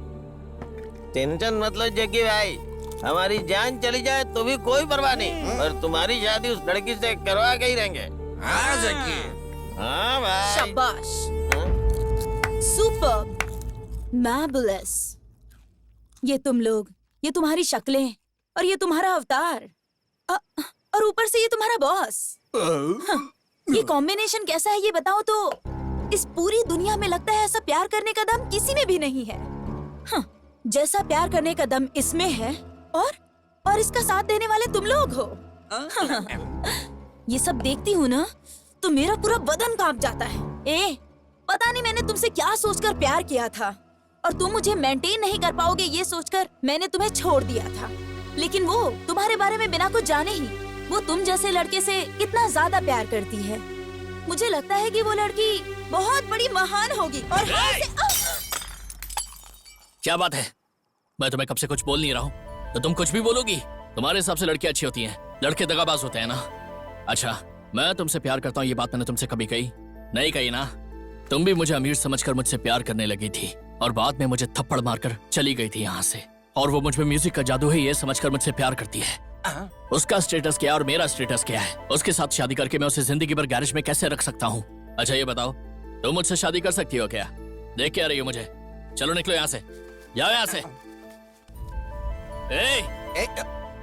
टेंशन मत लो जग्गी भाई, हमारी जान चली जाए तो भी कोई परवाह नहीं, और तुम्हारी शादी उस लड़की से करवा के ही रहेंगे। हाँ जग्गी। हाँ भाई। शाबाश, सुपर्ब, मैर्वेलस। ये तुम लोग, ये तुम्हारी शक्लें, और ये तुम्हारा अवतार, और ऊपर से ये तुम्हारा बॉस। ये कॉम्बिनेशन कैसा है ये बताओ तो। इस पूरी दुनिया में लगता है ऐसा प्यार करने का दम किसी में भी नहीं है। जैसा प्यार करने का दम इसमें है, और इसका साथ देने वाले तुम लोग हो। ये सब देखती हूँ ना तो मेरा पूरा बदन कांप जाता है। पता नहीं मैंने तुमसे क्या सोचकर प्यार किया था, और तुम मुझे मेंटेन नहीं कर पाओगे ये सोचकर मैंने तुम्हें छोड़ दिया था। लेकिन वो तुम्हारे बारे में बिना कुछ जाने ही वो तुम जैसे लड़के से कितना ज्यादा प्यार करती है। मुझे लगता है कि वो लड़की बहुत बड़ी महान होगी। और क्या बात है? मैं तुम्हें कब से कुछ बोल नहीं रहा हूँ तो तुम कुछ भी बोलोगी? तुम्हारे हिसाब से लड़कियां अच्छी होती हैं, लड़के दगाबाज होते हैं ना। अच्छा, मैं तुमसे प्यार करता हूँ, ये बात मैंने तुमसे कभी कही नहीं कही ना। तुम भी मुझे अमीर समझकर मुझसे प्यार करने लगी थी और बाद में मुझे थप्पड़ मारकर चली गई थी यहाँ से। और वो मुझ में म्यूजिक का जादू है ये समझकर मुझसे प्यार करती है। उसका स्टेटस क्या है और मेरा स्टेटस क्या है? उसके साथ शादी करके मैं उसे जिंदगी भर गैरेज में कैसे रख सकता हूँ? अच्छा ये बताओ, तुम मुझसे शादी कर सकती हो क्या? देख के आ रही हो मुझे? चलो निकलो यहाँ से, जाओ यहाँ से।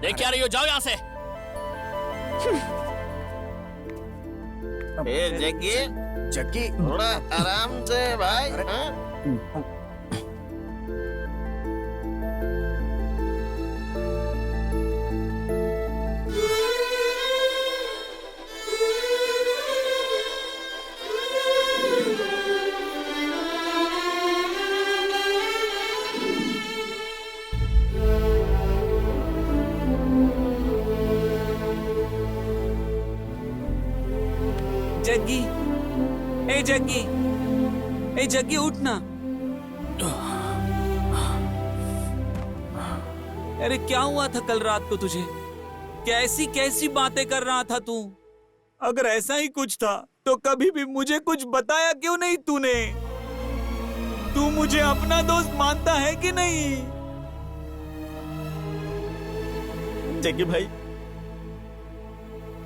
देख के आ रही हो, जाओ यहाँ से। जग्गी जग्गी थोड़ा आराम से भाई। जग्गी, ए जग्गी, ए जग्गी उठ ना। अरे क्या हुआ था कल रात को तुझे? कैसी कैसी बातें कर रहा था तू? अगर ऐसा ही कुछ था तो कभी भी मुझे कुछ बताया क्यों नहीं तूने? तू मुझे अपना दोस्त मानता है कि नहीं? जग्गी भाई,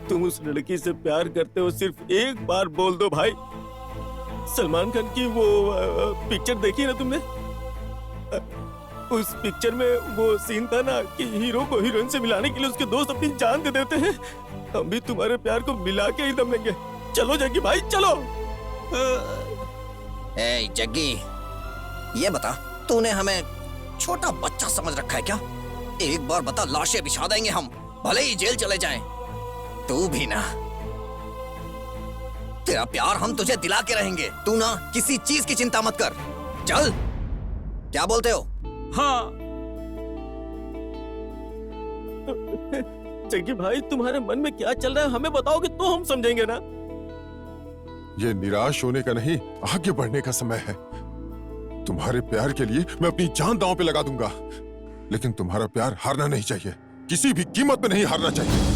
तुम उस लड़की से प्यार करते हो, सिर्फ एक बार बोल दो भाई। सलमान खान की वो पिक्चर देखी ना तुमने? उस पिक्चर में वो सीन था ना कि हीरो को हीरोइन से मिलाने के लिए उसके दोस्त अपनी जान दे देते हैं। हम भी तुम्हारे प्यार को मिला के ही दम लेंगे। चलो जग्गी भाई चलो। ए जग्गी, ये बता, तूने हमें छोटा बच्चा समझ रखा है क्या? एक बार बता, लाशें बिछा देंगे हम, भले ही जेल चले जाएं। तू भी ना, तेरा प्यार हम तुझे दिला के रहेंगे। तू ना किसी चीज की चिंता मत कर। चल, क्या बोलते हो? हाँ। जग्गी भाई, तुम्हारे मन में क्या चल रहा है हमें बताओगे तो हम समझेंगे ना। ये निराश होने का नहीं, आगे बढ़ने का समय है। तुम्हारे प्यार के लिए मैं अपनी जान दांव पे लगा दूंगा, लेकिन तुम्हारा प्यार हारना नहीं चाहिए, किसी भी कीमत पे नहीं हारना चाहिए।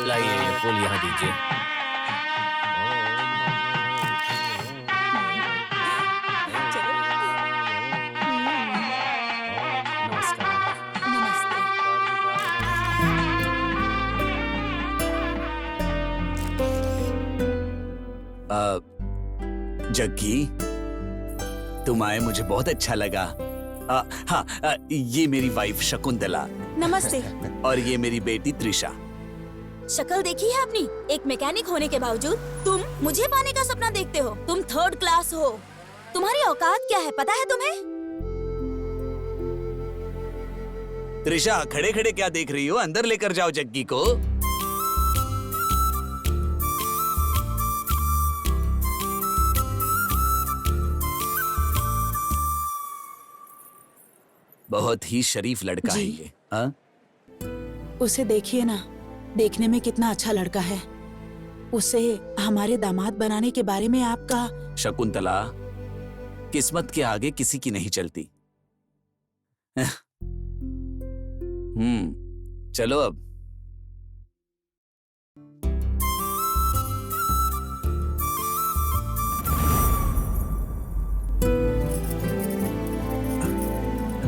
लाइए ये फूल यहाँ दीजिए। जग्गी, तुम आए मुझे बहुत अच्छा लगा। हाँ, ये मेरी वाइफ शकुंतला। नमस्ते। और ये मेरी बेटी त्रिशा। शक्ल देखी है अपनी? एक मैकेनिक होने के बावजूद तुम मुझे पाने का सपना देखते हो। तुम 3rd क्लास हो। तुम्हारी औकात क्या है पता है तुम्हें? त्रिशा, खड़े खड़े क्या देख रही हो? अंदर लेकर जाओ जग्गी को। बहुत ही शरीफ लड़का है ये। हाँ? उसे देखिए ना, देखने में कितना अच्छा लड़का है। उसे हमारे दामाद बनाने के बारे में आपका। शकुंतला, किस्मत के आगे किसी की नहीं चलती। चलो अब।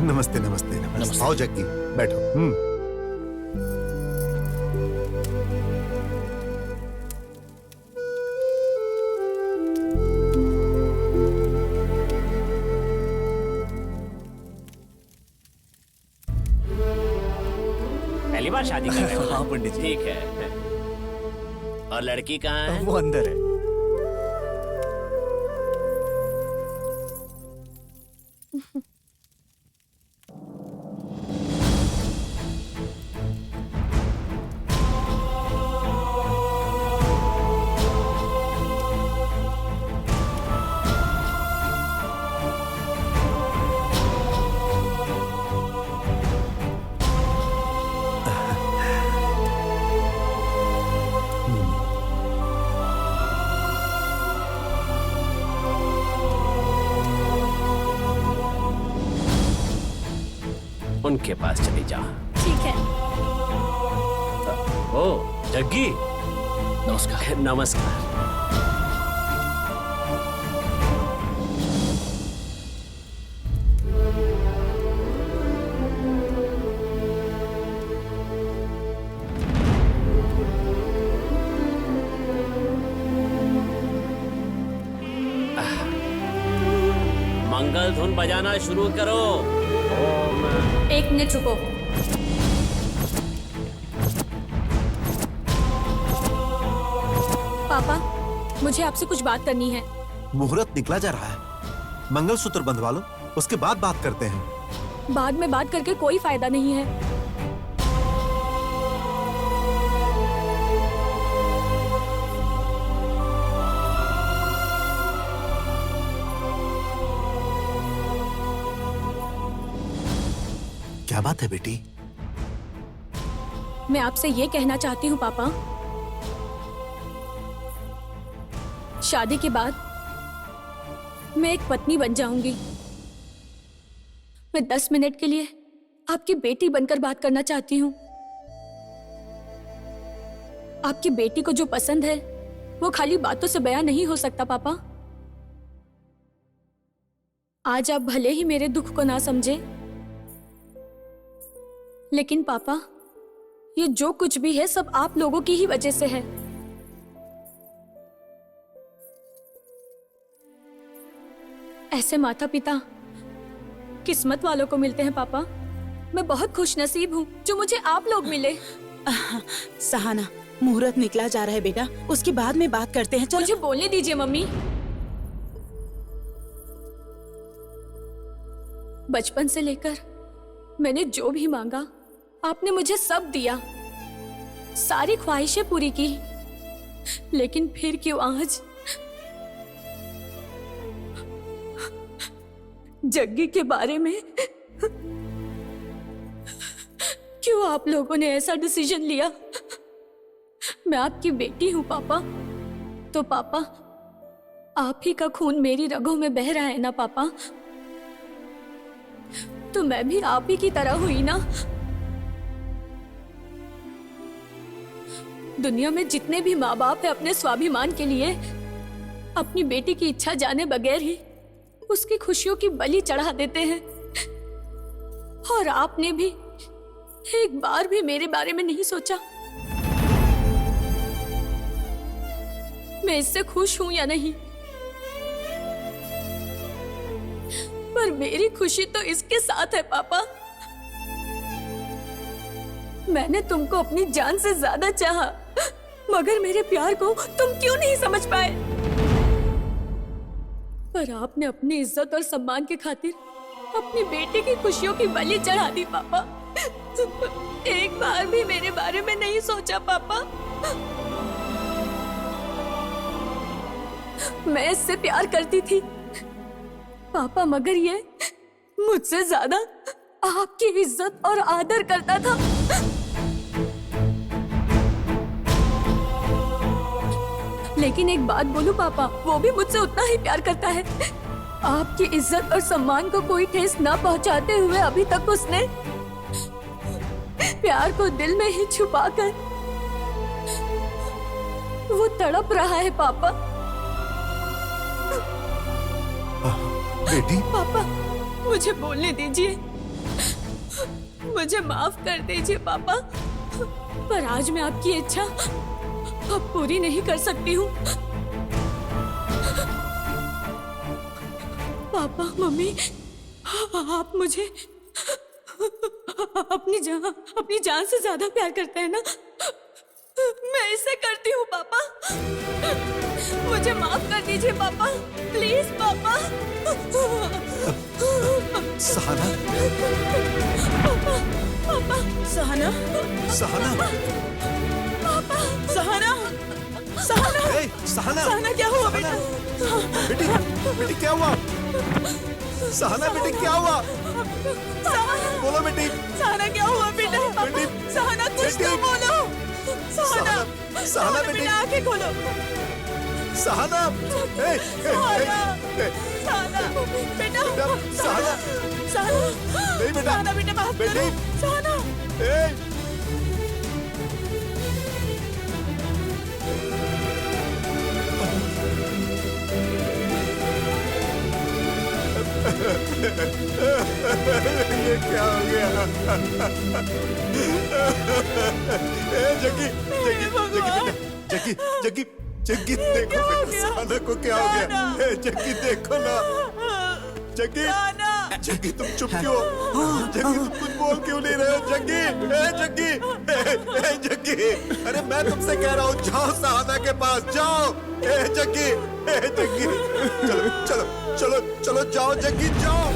नमस्ते नमस्ते नमस्ते। आओ जग्गी, बैठो। पहली बार शादी कर रहे हो? हाँ पंडित जी। ठीक है। और लड़की कहाँ है? वो अंदर है। उनके पास चली जाओ। ठीक है। ओ जग्गी, नमस्कार। नमस्कार। मंगल धुन बजाना शुरू करो। एक मिनट रुको। पापा, मुझे आपसे कुछ बात करनी है। मुहूर्त निकला जा रहा है, मंगलसूत्र बंधवा लो, उसके बाद बात करते हैं। बाद में बात करके कोई फायदा नहीं है। क्या बात है बेटी? मैं आपसे ये कहना चाहती हूँ पापा, शादी के बाद मैं एक पत्नी बन जाऊंगी। मैं 10 मिनट के लिए आपकी बेटी बनकर बात करना चाहती हूँ। आपकी बेटी को जो पसंद है वो खाली बातों से बयां नहीं हो सकता पापा। आज आप भले ही मेरे दुख को ना समझे, लेकिन पापा ये जो कुछ भी है सब आप लोगों की ही वजह से है। ऐसे माता पिता किस्मत वालों को मिलते हैं पापा। मैं बहुत खुश नसीब हूँ जो मुझे आप लोग मिले। सहाना, मुहूर्त निकला जा रहा है बेटा, उसके बाद में बात करते हैं। चलो। मुझे बोलने दीजिए मम्मी। बचपन से लेकर मैंने जो भी मांगा आपने मुझे सब दिया, सारी ख्वाहिशें पूरी की, लेकिन फिर क्यों आज जग्गी के बारे में क्यों आप लोगों ने ऐसा डिसीजन लिया? मैं आपकी बेटी हूं पापा, तो पापा आप ही का खून मेरी रगों में बह रहा है ना पापा, तो मैं भी आप ही की तरह हुई ना। दुनिया में जितने भी माँ बाप है अपने स्वाभिमान के लिए अपनी बेटी की इच्छा जाने बगैर ही उसकी खुशियों की बलि चढ़ा देते हैं, और आपने भी एक बार भी मेरे बारे में नहीं सोचा मैं इससे खुश हूं या नहीं। पर मेरी खुशी तो इसके साथ है पापा। मैंने तुमको अपनी जान से ज्यादा चाहा, मगर मेरे प्यार को तुम क्यों नहीं समझ पाए? पर आपने अपनी इज्जत और सम्मान के खातिर अपनी बेटी की खुशियों की बलि चढ़ा दी पापा। एक बार भी मेरे बारे में नहीं सोचा पापा। मैं इससे प्यार करती थी पापा, मगर ये मुझसे ज्यादा आपकी इज्जत और आदर करता था। लेकिन एक बात बोलूं पापा, वो भी मुझसे उतना ही प्यार करता है। आपकी इज्जत और सम्मान को कोई ठेस ना पहुंचाते हुए अभी तक उसने प्यार को दिल में ही छुपाकर वो तड़प रहा है पापा। बेटी, पापा मुझे बोलने दीजिए, मुझे माफ कर दीजिए पापा, पर आज मैं आपकी इच्छा अब पूरी नहीं कर सकती हूँ। पापा मम्मी, आप मुझे अपनी जान से ज्यादा प्यार करते हैं ना? मैं इसे करती हूँ पापा, मुझे माफ कर दीजिए पापा, प्लीज पापा। सहाना, पापा, सहाना, सहाना, पापा, सहाना, सहाना, ए, सहाना, सहाना क्या हुआ बेटा? बेटी, बेटी क्या हुआ? सहाना बेटी क्या हुआ? बोलो बेटी। सहाना क्या हुआ बेटा? बेटी, सहाना कुछ तो बोलो। सहाना, सहाना बेटी, बेटा आंखें खोलो। सहाना, सहाना, बेटा, सहाना, सहाना, नहीं बेटा, सहाना बेटा बात करो। बेटी, सहाना, ये क्या हो गया? जग्गी, जग्गी, जग्गी, जग्गी, देखो बेटा, सहाना को क्या हो गया? जग्गी देखो ना, जग्गी, जग्गी तुम चुप क्यों? जग्गी तुम कुछ बोल क्यों नहीं रहे हो? जग्गी, जग्गी, जग्गी, अरे मैं तुमसे कह रहा हूँ जाओ सहाना के पास जाओ। जग्गी, जग्गी, चलो चलो चलो चलो जाओ जग्गी जाओ।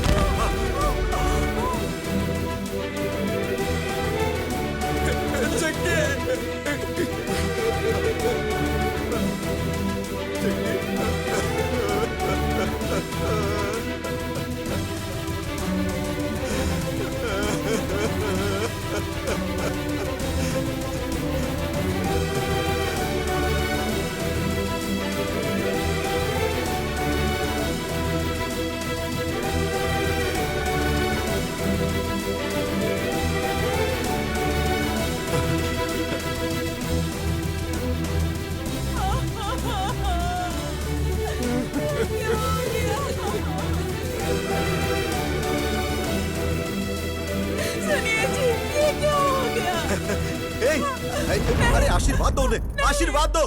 अरे आशीर्वाद दो उन्हें, आशीर्वाद दो।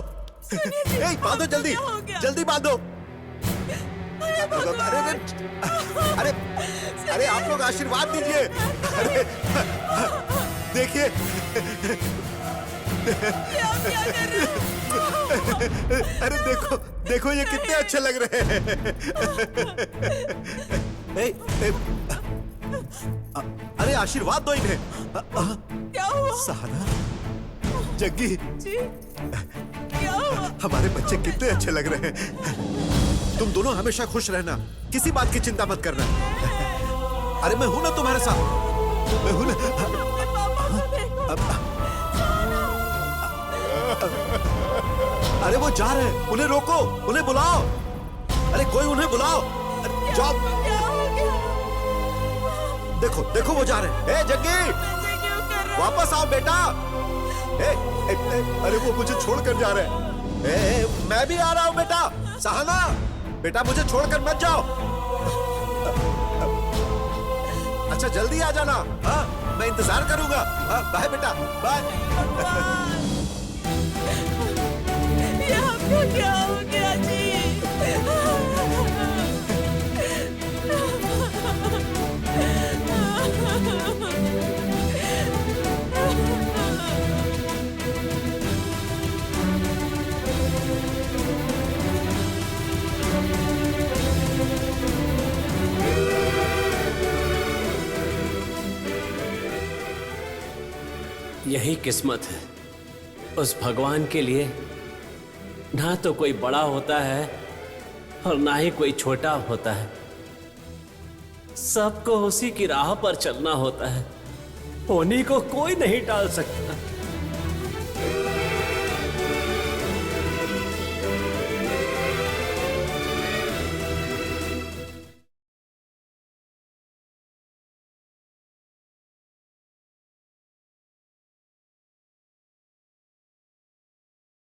बांधो जल्दी, जल्दी बांधो। अरे अरे अरे आप लोग आशीर्वाद दीजिए। अरे देखिए, अरे देखो देखो ये कितने अच्छे लग रहे हैं। अरे आशीर्वाद दो इन्हें। क्या हुआ? सहाना, जग्गी, क्या हुआ? हमारे बच्चे कितने अच्छे लग रहे हैं। तुम दोनों हमेशा खुश रहना, किसी बात की चिंता मत करना। अरे मैं हूं ना तुम्हारे साथ, मैं हूं ना। अरे वो जा रहे हैं, उन्हें रोको, उन्हें बुलाओ। अरे कोई उन्हें बुलाओ, जाओ। देखो देखो वो जा रहे हैं। जग्गी वापस आओ बेटा। अरे वो मुझे छोड़कर जा रहे हैं। मैं भी आ रहा हूँ बेटा। सहाना बेटा मुझे छोड़कर मत जाओ। अच्छा जल्दी आ जाना। हाँ मैं इंतजार करूंगा। हाँ बाय बेटा, बाय। ये आपको क्या हो गया जी? यही किस्मत है। उस भगवान के लिए ना तो कोई बड़ा होता है और ना ही कोई छोटा होता है। सबको उसी की राह पर चलना होता है। उन्हीं को कोई नहीं टाल सकता।